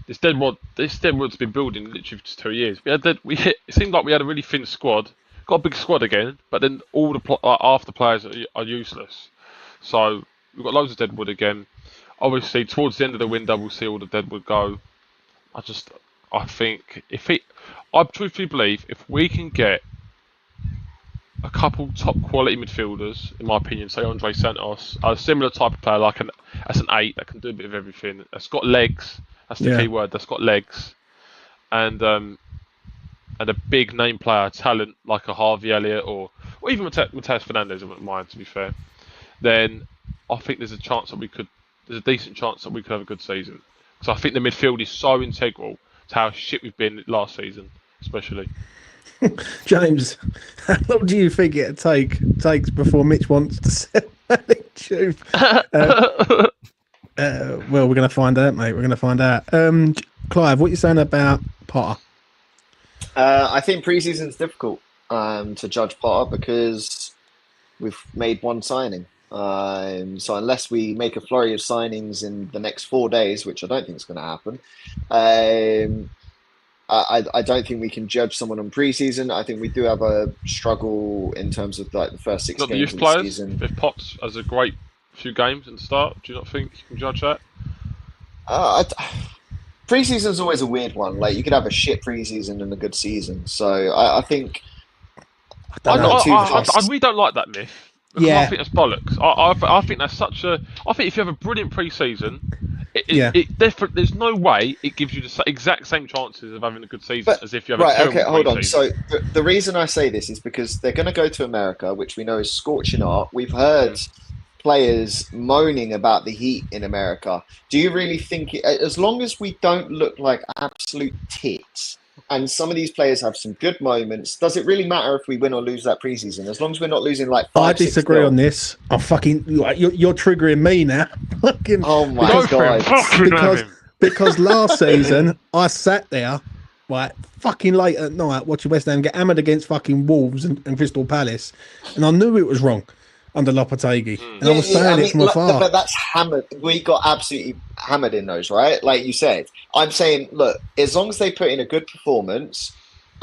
This Deadwood's been building literally for 2 years. It seemed like we had a really thin squad, got a big squad again, but then all the after players are useless. So we've got loads of Deadwood again. Obviously, towards the end of the window, we'll see all the Deadwood go. I think I truthfully believe if we can get a couple top quality midfielders, in my opinion, say Andre Santos, a similar type of player as an 8 that can do a bit of everything. That's got legs. That's the key word. That's got legs, and a big name player, talent like a Harvey Elliott or even Mateus Fernandes. I wouldn't mind, to be fair. Then I think there's a decent chance that we could have a good season. Because I think the midfield is so integral to how shit we've been last season, especially. James, how long do you think it takes before Mitch wants to sell Malick? Well, we're going to find out, mate. We're going to find out. Clive, what are you saying about Potter? I think pre-season is difficult to judge Potter because we've made one signing. So unless we make a flurry of signings in the next 4 days, which I don't think is going to happen, I don't think we can judge someone on pre-season. I think we do have a struggle in terms of like the first 6 games of the season. If Potts has a great few games in the start, do you not think you can judge that? Pre-season is always a weird one. Like, you could have a shit pre-season and a good season. So I think I'm not too fussed. We don't like that myth. Yeah, I think that's bollocks. I think that's such a. I think if you have a brilliant pre-season, there's no way it gives you the exact same chances of having a good season as if you have a terrible pre-season. Hold on. So the reason I say this is because they're going to go to America, which we know is scorching hot. We've heard players moaning about the heat in America. Do you really think, as long as we don't look like absolute tits, and some of these players have some good moments, does it really matter if we win or lose that preseason? As long as we're not losing like 5-6 I disagree on this. I'm fucking. You're triggering me now. Oh my god! Because last season I sat there like fucking late at night watching West Ham get hammered against fucking Wolves and Crystal Palace, and I knew it was wrong under Lopetegui, and I was saying it from afar. But that's hammered. We got absolutely hammered in those, right? Like you said. I'm saying, look, as long as they put in a good performance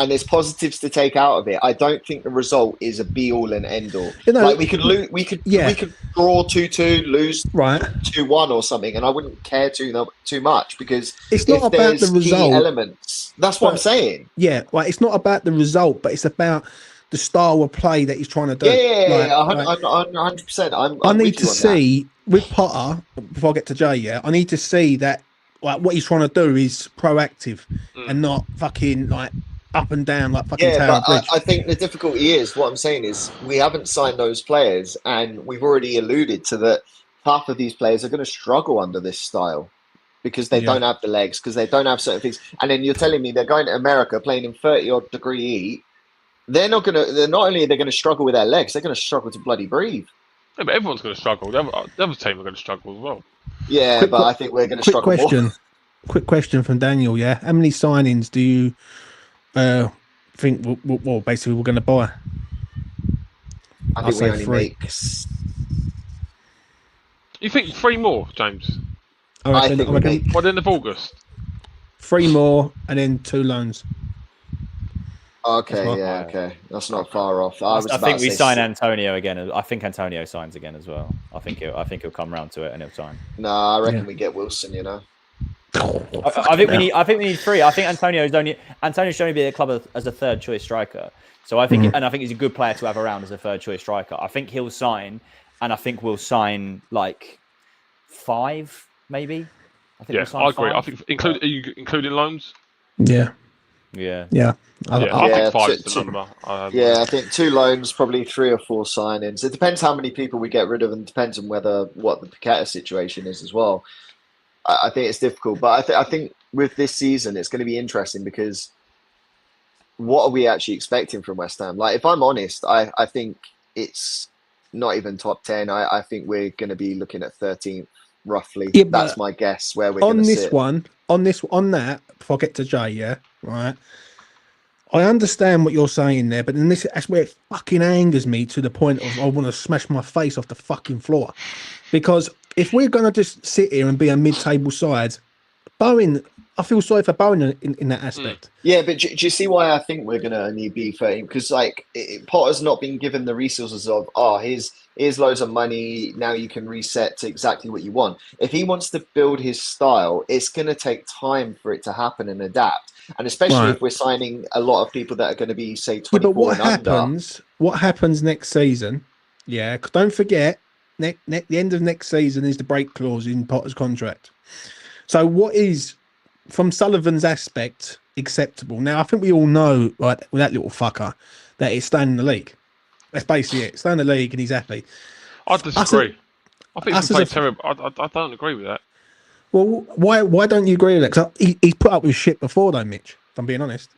and there's positives to take out of it. I don't think the result is a be all and end all. You know, Like we could lose, we could draw 2-2, lose right. 2-1 or something, and I wouldn't care too much because It's not about there's the key result. elements. That's what I'm saying. Yeah, like it's not about the result, but it's about the style of play that he's trying to do. Yeah, Like, 100%. I'm I need with to you on see with Potter before I get to Jay. Yeah, I need to see that like what he's trying to do is proactive and not fucking like up and down like fucking Tower but Bridge. I think the difficulty is what I'm saying is we haven't signed those players, and we've already alluded to that half of these players are going to struggle under this style because they don't have the legs, because they don't have certain things. And then you're telling me they're going to America playing in 30-odd degree heat. They're not only are they going to struggle with their legs, they're going to struggle to bloody breathe. Yeah, but everyone's going to struggle. The other team are going to struggle as well. Yeah, but I think we're going to struggle more. Quick question from Daniel. Yeah, how many signings do you think? Well, basically, we're going to buy. I think we only 3. make. You think 3 more, James? I think by the end of August. 3 more and then 2 loans. Okay, okay. That's not far off. I think we sign Antonio again. I think Antonio signs again as well. I think he'll come round to it and he'll sign. No, I reckon we get Wilson. You know. I think we need 3. I think Antonio should only be at the club as a third choice striker. So I think, and I think he's a good player to have around as a third choice striker. I think he'll sign, and I think we'll sign like 5, maybe. I think I agree. 5. I think including loans. Yeah. I think 5 is the number. I think 2 loans, probably 3 or 4 signings. It depends how many people we get rid of, and depends on what the Paqueta situation is as well. I think it's difficult, but I think with this season it's going to be interesting because what are we actually expecting from West Ham? Like, if I'm honest, I think it's not even top 10. I think we're going to be looking at 13th roughly. Yeah, that's my guess where we're going to sit. On that, before I get to Jay, right. I understand what you're saying there, but then that's where it fucking angers me to the point of I want to smash my face off the fucking floor. Because if we're going to just sit here and be a mid-table side, Bowen, I feel sorry for Bowen in that aspect. Yeah, but do you see why I think we're going to only be 13? Because like Potter's not been given the resources of, here's loads of money, now you can reset to exactly what you want. If he wants to build his style, it's going to take time for it to happen and adapt. And especially if we're signing a lot of people that are going to be, say, 24 and under. What happens next season? Yeah, because don't forget, the end of next season is the break clause in Potter's contract. So what is, from Sullivan's aspect, acceptable? Now, I think we all know, right, with that little fucker, that it's staying in the league. That's basically it. Stay in the league and he's happy. I disagree. I think he's played terrible. I don't agree with that. Well, why don't you agree with that? Because he's put up with shit before, though, Mitch, if I'm being honest.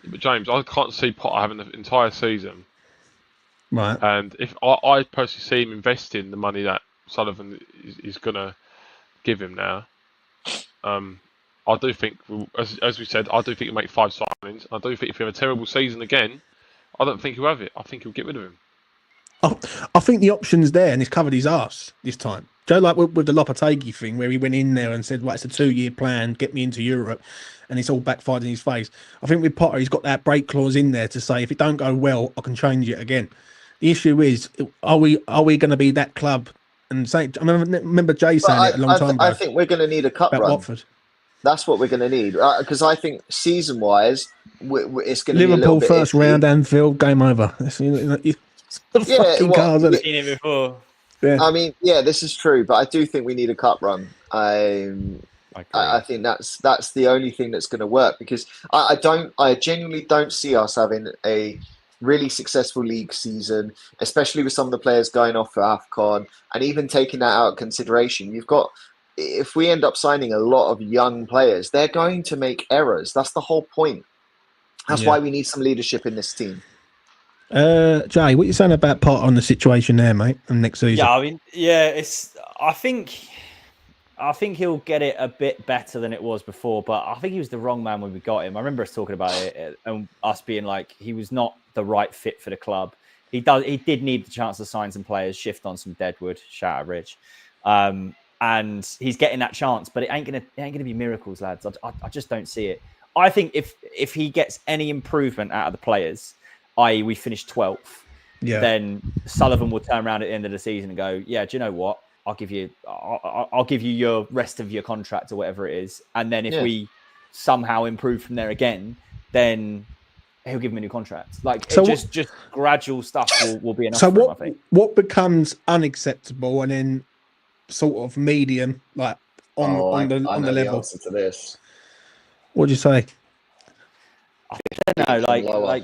But James, I can't see Potter having the entire season. Right. And if I personally see him investing the money that Sullivan is going to give him now, I do think, as we said, I do think he'll make 5 signings. I do think if he have a terrible season again, I don't think he'll have it. I think he'll get rid of him. Oh, I think the option's there, and he's covered his arse this time. Joe, like with the Lopetegui thing, where he went in there and said, "Right, it's a 2-year plan, get me into Europe," and it's all backfired in his face. I think with Potter, he's got that break clause in there to say, if it don't go well, I can change it again. The issue is, are we going to be that club? And say, I remember Jay saying it a long time ago. I think we're going to need a cup run. Watford. That's what we're going to need, because I think season-wise, it's going to be Liverpool a bit first iffy. Round, Anfield, game over. Cars, isn't it? Seen it before. Yeah. I mean, yeah, this is true, but I do think we need a cup run. I think that's the only thing that's going to work, because I genuinely don't see us having a really successful league season, especially with some of the players going off for AFCON, and even taking that out of consideration. If we end up signing a lot of young players, they're going to make errors. That's the whole point. That's why we need some leadership in this team. Jay, what are you saying about Potter on the situation there, mate, and next season? Yeah, I mean, I think he'll get it a bit better than it was before, but I think he was the wrong man when we got him. I remember us talking about it and us being like, he was not the right fit for the club. He did need the chance to sign some players, shift on some deadwood. Shout out Rich. And he's getting that chance, but it ain't gonna be miracles, lads. I just don't see it. I think if he gets any improvement out of the players, i.e., we finish 12th, then Sullivan will turn around at the end of the season and go, "Yeah, do you know what? I'll give you your rest of your contract or whatever it is." And then if we somehow improve from there again, then he'll give him a new contract. Like, so just gradual stuff will be enough. So for him, I think. What becomes unacceptable, and then sort of medium, like on the level? Answer to this. What'd you say? I don't know.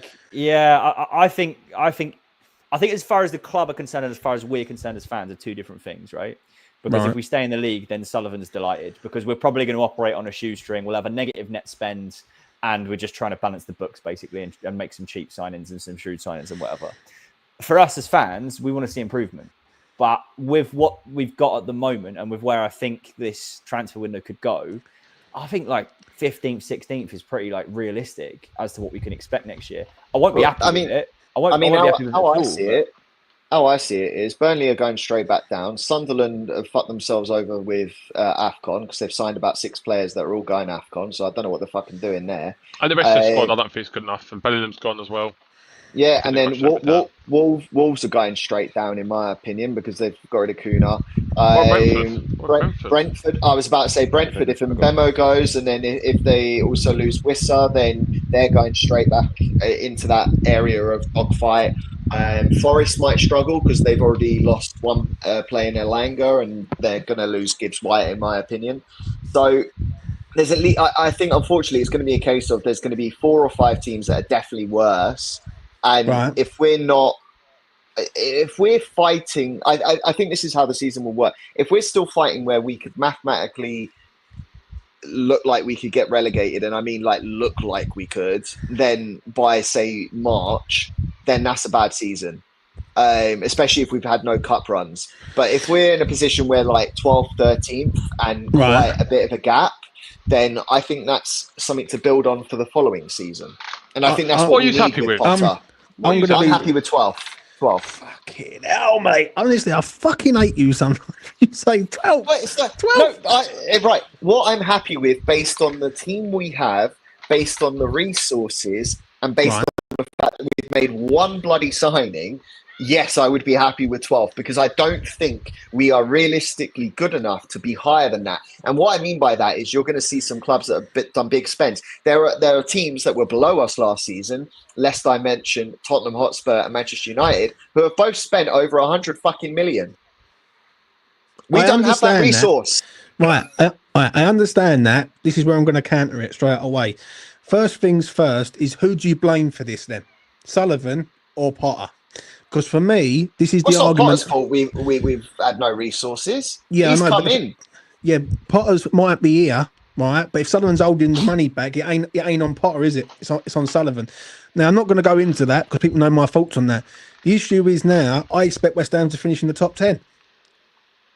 I think as far as the club are concerned, and as far as we're concerned as fans, are two different things, right? Because if we stay in the league, then Sullivan's delighted because we're probably going to operate on a shoestring. We'll have a negative net spend, and we're just trying to balance the books basically and make some cheap signings and some shrewd signings and whatever. For us as fans, we want to see improvement. But with what we've got at the moment and with where I think this transfer window could go, I think like 15th, 16th is pretty like realistic as to what we can expect next year. I won't be happy with it. How I see it is Burnley are going straight back down. Sunderland have fucked themselves over with AFCON because they've signed about 6 players that are all going AFCON. So I don't know what they're fucking doing there. And the rest of the squad, I don't think is good enough. And Bellingham's gone as well. Yeah, and then Wolves are going straight down, in my opinion, because they've got rid of Kuna. Brentford. I was about to say Brentford. If Mbemo goes, and then if they also lose Wissa, then they're going straight back into that area of dogfight. Forest might struggle because they've already lost one player in Elanga, and they're going to lose Gibbs White, in my opinion. So there's at least, I think, unfortunately, it's going to be a case of there's going to be 4 or 5 teams that are definitely worse. And if we're fighting, I think this is how the season will work. If we're still fighting where we could mathematically look like we could get relegated, and I mean like look like we could, then by say March, then that's a bad season. Especially if we've had no cup runs. But if we're in a position where like 12th, 13th and quite a bit of a gap, then I think that's something to build on for the following season. And I think that's what we need with Potter. I'm happy with 12th. Fucking hell, mate. Honestly, I fucking hate you sometimes. You say 12. Wait, it's like, 12. No, right. What I'm happy with, based on the team we have, based on the resources, and based on the fact that we've made one bloody signing, yes, I would be happy with 12th because I don't think we are realistically good enough to be higher than that. And what I mean by that is you're going to see some clubs that have done big spends. There are teams that were below us last season, lest I mention Tottenham Hotspur and Manchester United, who have both spent over 100 fucking million. We don't have that resource. Right. I understand that. This is where I'm going to counter it straight away. First things first is, who do you blame for this then? Sullivan or Potter? Because for me, this is the argument. Potter's fault. We've had no resources. Yeah, he's come in. Yeah, Potter's might be here, right? But if Sullivan's holding the money back, it ain't on Potter, is it? It's on Sullivan. Now, I'm not going to go into that because people know my thoughts on that. The issue is now, I expect West Ham to finish in the top 10.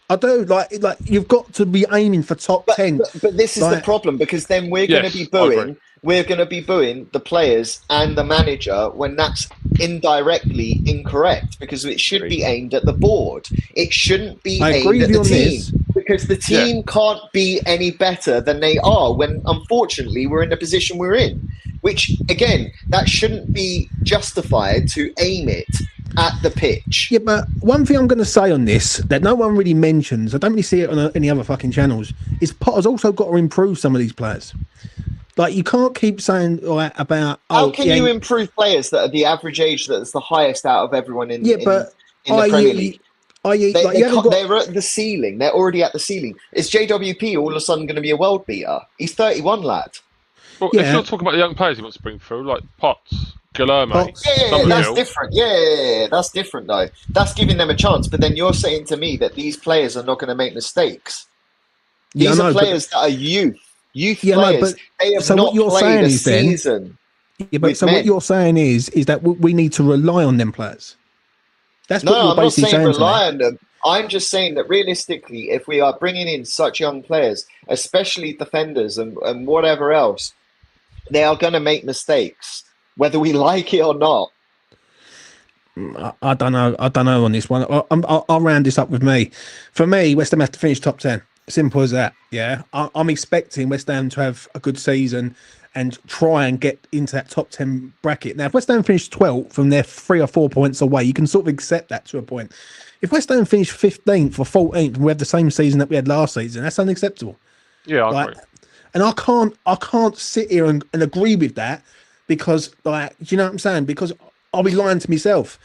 I do. Like you've got to be aiming for top 10. But this is the problem, because then we're going to be booing. We're going to be booing the players and the manager when that's indirectly incorrect, because it should be aimed at the board. It shouldn't be aimed at the team, because the team can't be any better than they are when, unfortunately, we're in the position we're in, which, again, that shouldn't be justified to aim it at the pitch. Yeah, but one thing I'm going to say on this that no one really mentions, I don't really see it on any other fucking channels, is Potter's also got to improve some of these players. Like, you can't keep saying about... How can you improve players that are the average age that's the highest out of everyone in the Premier League? They're at the ceiling. They're already at the ceiling. Is JWP all of a sudden going to be a world beater? He's 31, lad. Well, if you're talking about the young players he wants to bring through, like Potts, Guillermo... Yeah, that's different. Yeah, that's different, though. That's giving them a chance. But then you're saying to me that these players are not going to make mistakes. These are players that are youth players. They have not played a season. What you're saying is that we need to rely on them players. That's what you're basically saying. I'm not saying rely on them. I'm just saying that realistically, if we are bringing in such young players, especially defenders and whatever else, they are going to make mistakes, whether we like it or not. I don't know on this one. I'll round this up with me. For me, West Ham has to finish top 10. Simple as that. Yeah, I'm expecting West Ham to have a good season and try and get into that top 10 bracket. Now, if West Ham finish 12th and they're 3 or 4 points away, you can sort of accept that to a point. If West Ham finish 15th or 14th and we have the same season that we had last season, that's unacceptable. Yeah, I agree. And I can't sit here and agree with that because, like, do you know what I'm saying? Because I'll be lying to myself.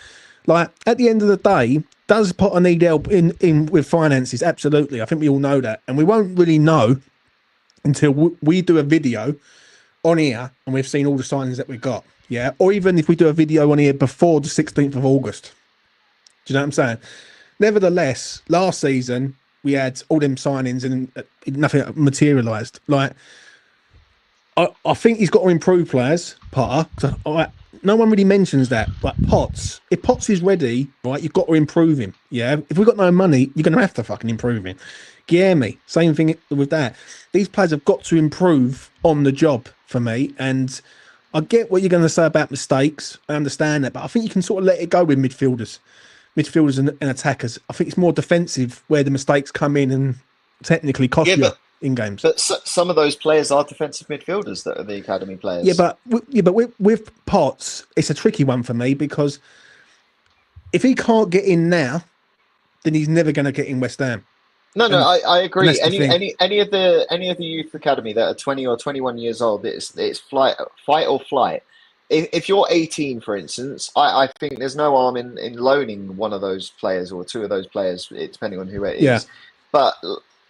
Like, at the end of the day, does Potter need help in with finances? Absolutely. I think we all know that. And we won't really know until we do a video on here and we've seen all the signings that we got. Yeah. Or even if we do a video on here before the 16th of August. Do you know what I'm saying? Nevertheless, last season, we had all them signings and nothing materialised. Like, I think he's got to improve players, Potter. No one really mentions that. But if Potts is ready, right, you've got to improve him. Yeah. If we've got no money, you're going to have to fucking improve him. Guilherme, same thing with that. These players have got to improve on the job for me. And I get what you're going to say about mistakes. I understand that. But I think you can sort of let it go with midfielders and attackers. I think it's more defensive where the mistakes come in and technically cost you in games. But some of those players are defensive midfielders that are the academy players. Yeah, but with Potts, it's a tricky one for me because if he can't get in now, then he's never going to get in West Ham. No, I agree. Any of the youth academy that are 20 or 21 years old, it's fight or flight. If you're 18, for instance, I think there's no harm in loaning one of those players or two of those players, depending on who it is. Yeah. But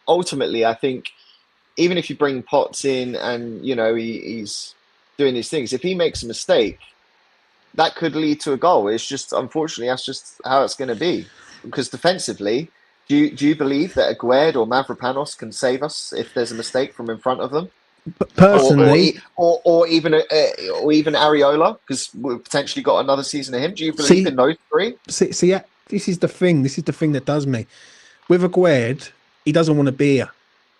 ultimately, I think even if you bring Potts in and, you know, he's doing these things, if he makes a mistake, that could lead to a goal. It's just, unfortunately, that's just how it's going to be. Because defensively, do you believe that Aguerd or Mavropanos can save us if there's a mistake from in front of them? Personally, or even Areola, because we've potentially got another season of him. Do you believe in those three? See, this is the thing. This is the thing that does me. With Aguerd, he doesn't want to be here.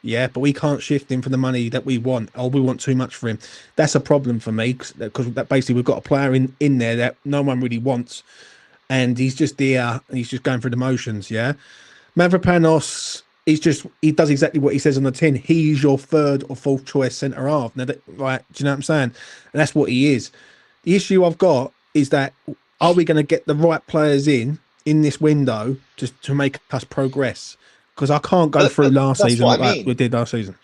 Yeah, but we can't shift him for the money that we want, or we want too much for him. That's a problem for me because basically we've got a player in there that no one really wants, and he's just there and he's just going through the motions. Yeah, Mavropanos, he does exactly what he says on the tin. He's your third or fourth choice centre half. Now, right? Do you know what I'm saying? And that's what he is. The issue I've got is that are we going to get the right players in this window just to make us progress? Because I can't go through last season like we did last season.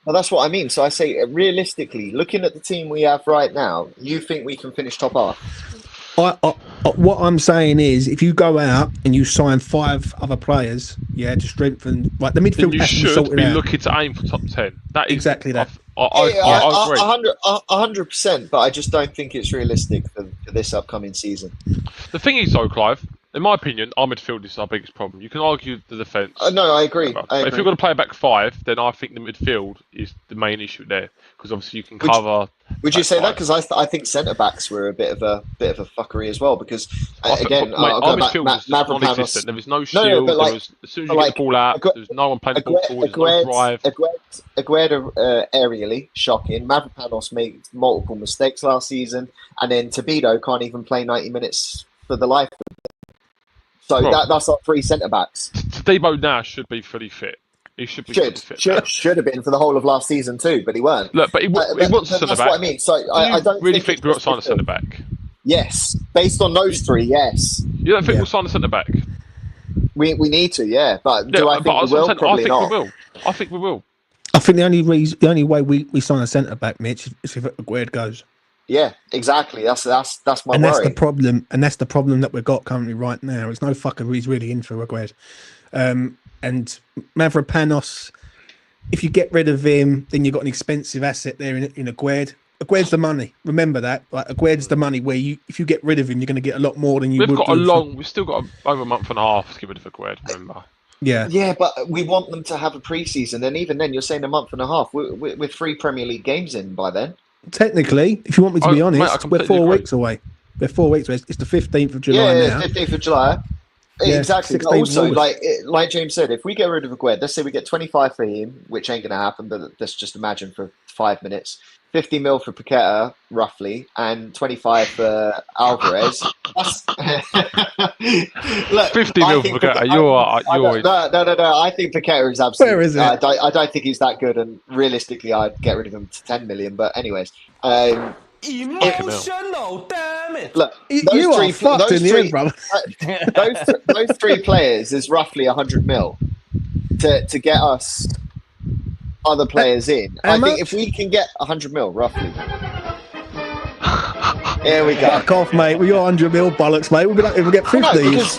Well, that's what I mean. So I say, realistically, looking at the team we have right now, you think we can finish top half? What I'm saying is, if you go out and you sign 5 other players, yeah, to strengthen, like the midfield, you should be looking to aim for top 10. That is exactly that. I agree. 100%, but I just don't think it's realistic for this upcoming season. The thing is, though, Clive, in my opinion, our midfield is our biggest problem. You can argue the defence. No, I agree. If you're going to play a back 5, then I think the midfield is the main issue there, because obviously you can cover. Would you say that? Because I think centre backs were a bit of a fuckery as well. Because our midfield was non-existent. There was no shield. As soon as you get the ball out, there's no one playing the ball forward. There's no drive. Aguerd aerially shocking. Mavropanos made multiple mistakes last season, and then Tobido can't even play 90 minutes for the life of it. So that's our 3 centre backs. Debo now should be fully fit. He should be fully fit. Should have been for the whole of last season too, but he weren't. Look, but he wants a centre back. That's what I mean. So I don't really think we've got to sign a centre back. Yes, based on those 3, yes. You don't think we'll sign a centre back? We need to, yeah. But do I think we will? Probably not. I think we will. I think the only way we sign a centre back, Mitch, is if Aguerd goes. Yeah, exactly. That's my and worry. That's the problem. And that's the problem that we've got currently right now. It's no fucker who's really in for Aguerd. And Mavropanos, if you get rid of him, then you've got an expensive asset there in Aguerd. Aguerd's the money. Remember that. Like, Aguerd's the money where if you get rid of him, you're going to get a lot more than you would. We've still got over a month and a half to get rid of Aguerd, remember. Yeah, but we want them to have a pre-season, and even then, you're saying a month and a half. We're 3 Premier League games in by then. Technically, if you want me to be honest, we're 4 weeks away. We're 4 weeks away. It's the 15th of July now. 15th of July. Yeah, exactly. But also, like James said, if we get rid of Aguerd, let's say we get 25 for him, which ain't going to happen, but let's just imagine for 5 minutes. 50 mil for Paqueta, roughly, and 25 for Alvarez. Look, 50 I mil think for Paqueta. No. I think Paqueta is absolutely. Where is it? I don't think he's that good, and realistically, I'd get rid of him to 10 million. But anyways, Emotional, damn it! look, You are fucked in the end, brother. those three players is roughly 100 mil to get us other players in. How I think much? if we can get 100 mil roughly. Here we go. Fuck off, mate. With your 100 mil bollocks, mate. We'll be lucky if we get 50. No, because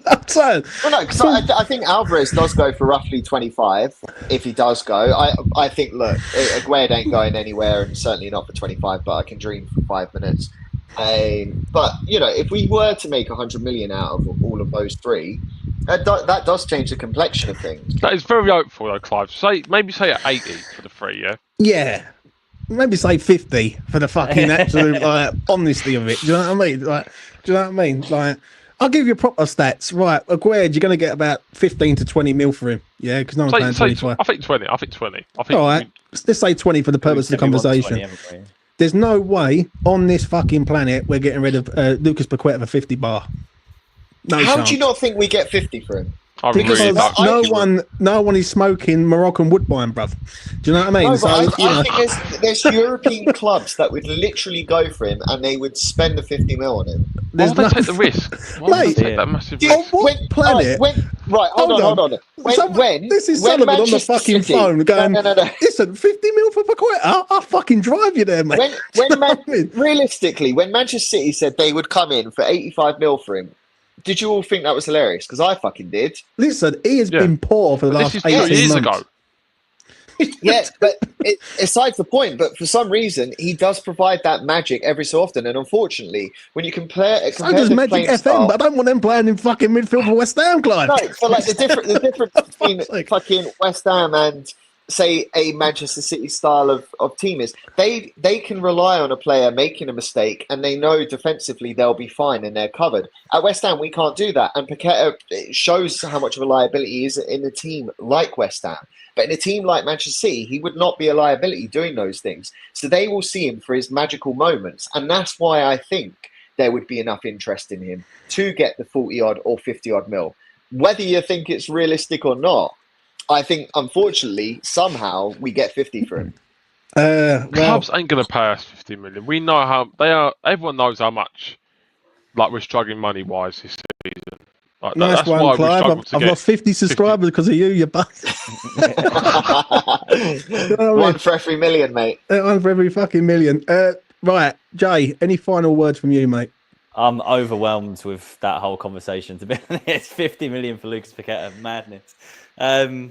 I'm saying. Well, no, because I think Alvarez does go for roughly 25 if he does go. I think, look, Aguerd ain't going anywhere, and certainly not for 25, but I can dream for 5 minutes. But, you know, if we were to make 100 million out of all of those three, that does change the complexion of things. That is very hopeful, though, Clive. Maybe say at 80 for the three, yeah? Yeah. Maybe say 50 for the fucking absolute honesty of it. Do you know what I mean? Like, do you know what I mean? Like, I'll give you proper stats. Right, Aguerd, you're going to get about 15 to 20 mil for him. Yeah, because no one's paying 25. I think 20. I think 20. All right, let's say 20 for the purpose of the conversation. There's no way on this fucking planet we're getting rid of Lucas Paqueta for 50 bar. No How chance. do you not think we get 50 for him? Because really no one is smoking Moroccan Woodbine, bruv. Do you know what I mean? No, So, I think there's European clubs that would literally go for him and they would spend the 50 mil on him. Why would they take the risk? Why would they take that massive risk? On what planet? Hold on. This is Sullivan on the fucking phone going, No. listen, 50 mil for Paqueta? I'll fucking drive you there, mate. Realistically, when Manchester City said they would come in for 85 mil for him, did you all think that was hilarious? Because I fucking did. Listen, he has been poor for the last 18 years months. ago. Yeah, but aside the point, but for some reason, he does provide that magic every so often. And unfortunately, when you compare So does the Magic playing FM, style, but I don't want them playing in fucking midfield for West Ham, Clive. no, so like the difference between Like- fucking West Ham and say a Manchester City style of team is they can rely on a player making a mistake and they know defensively they'll be fine and they're covered. At West Ham, we can't do that. And Paqueta shows how much of a liability he is in a team like West Ham. But in a team like Manchester City, he would not be a liability doing those things. So they will see him for his magical moments. And that's why I think there would be enough interest in him to get the 40 odd or 50 odd mil. Whether you think it's realistic or not, I think, unfortunately, somehow we get 50 for him. Well, Clubs ain't going to pay us 50 million. We know how they are. Everyone knows how much, like, we're struggling money-wise this season. Like, nice that's one, why we Clive. struggle to I've get lost 50 subscribers because of you, you bastard. You know what I One mean? for every million, mate. One for every fucking million. Right, Jay, any final words from you, mate? I'm overwhelmed with that whole conversation. To be honest, 50 million for Lucas Paqueta, madness. I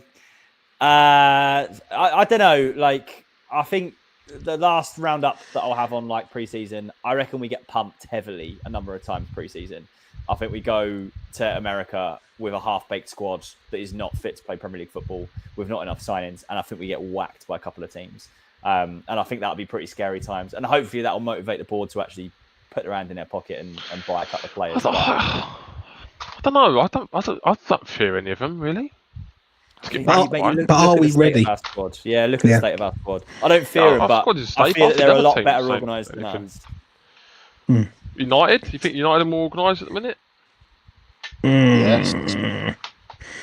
don't know. Like, I think the last roundup that I'll have on like preseason, I reckon we get pumped heavily a number of times preseason. I think we go to America with a half-baked squad that is not fit to play Premier League football, with not enough signings, and I think we get whacked by a couple of teams. And I think that'll be pretty scary times. And hopefully that will motivate the board to actually put their hand in their pocket and buy a couple of players. I don't know. I don't fear any of them, really. But are we ready? Yeah, look at the state of our squad. I don't fear them, but I feel that they're a lot better organised than us. United? You think United are more organised at the minute? Yes. I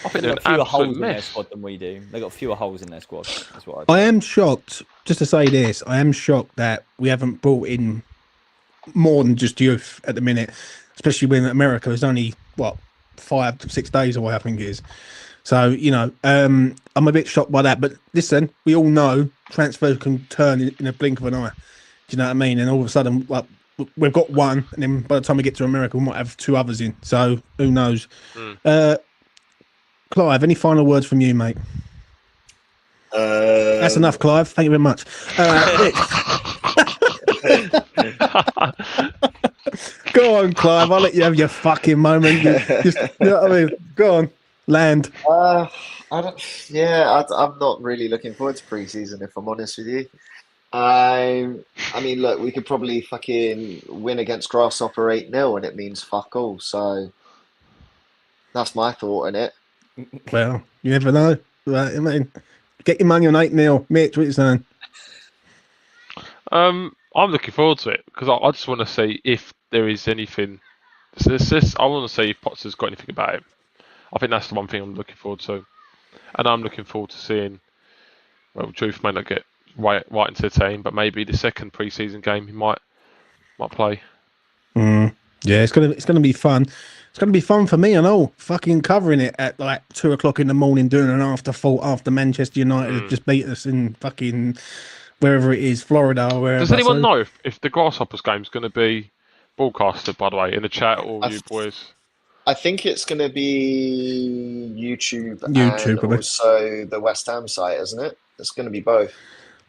think They've they're got fewer an holes absolute in their mess. squad than we do. They've got fewer holes in their squad. That's what I am shocked, just to say this, I am shocked that we haven't brought in more than just youth at the minute, especially when America is only, 5 to 6 days away, I think it is. So, you know, I'm a bit shocked by that. But listen, we all know transfers can turn in a blink of an eye. Do you know what I mean? And all of a sudden, like, we've got one, and then by the time we get to America, we might have 2 others in. So who knows? Clive, any final words from you, mate? That's enough, Clive. Thank you very much. Go on, Clive. I'll let you have your fucking moment. You know what I mean? Go on, land. I'm not really looking forward to pre-season, if I'm honest with you. I mean, look, we could probably fucking win against Grasshopper 8-0, and it means fuck all. So that's my thought on it. Well, you never know. Right, I mean, get your money on 8-0. Mitch, what are you saying? I'm looking forward to it because I just want to see if there is anything So it's just, I want to see if Potter's got anything about him. I think that's the one thing I'm looking forward to. And I'm looking forward to seeing, well, Diouf may not get right into the team, but maybe the second pre-season game he might play. Yeah, it's gonna be fun. It's gonna be fun for me and all. Fucking covering it at like 2 o'clock in the morning, doing an afterthought after Manchester United have just beat us in fucking wherever it is, Florida or wherever. Does anyone know if the Grasshoppers game is going to be broadcasted, by the way, in the chat, or you boys? I think it's going to be YouTube YouTube, and probably. also the West Ham site, isn't it? It's going to be both.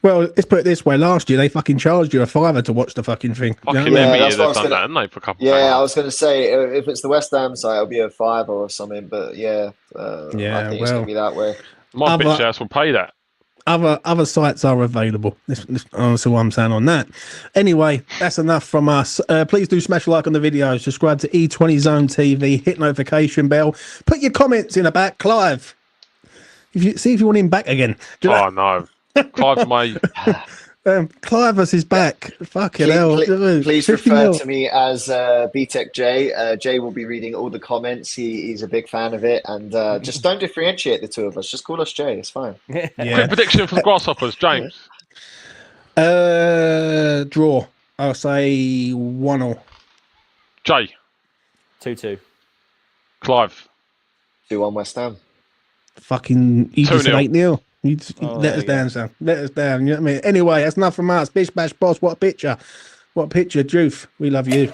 Well, let's put it this way. Last year, they fucking charged you $5 to watch the fucking thing. You know Fucking what I mean? every year that's what I they've was done gonna- that, haven't they, for a couple Yeah, of I games? was going to say, if it's the West Ham site, it'll be a $5 or something. But yeah, I think it's going to be that way. My Other- bitch house will pay that. Other sites are available. This honestly what I'm saying on that. Anyway, that's enough from us. Please do smash a like on the video. Subscribe to E20 Zone TV. Hit notification bell. Put your comments in the back, Clive. See if you want him back again. Do you know- Oh no, Clive May. Clive is back. Fucking hell. Please 50 refer mil. to me as BTEC Jay. Jay will be reading all the comments. He's a big fan of it. And just don't differentiate the two of us. Just call us Jay. It's fine. Quick Yeah. prediction for the Grasshoppers, James. Draw. I'll say 1-1. Jay, 2-2. Clive. 2-1 West Ham. Fucking, you just said 2-0. 8-0. You just, Oh, let there us you go. down, son. Let us down. You know what I mean? Anyway, that's enough from us. Bish bash boss. What a picture. What a picture, Diouf. We love you.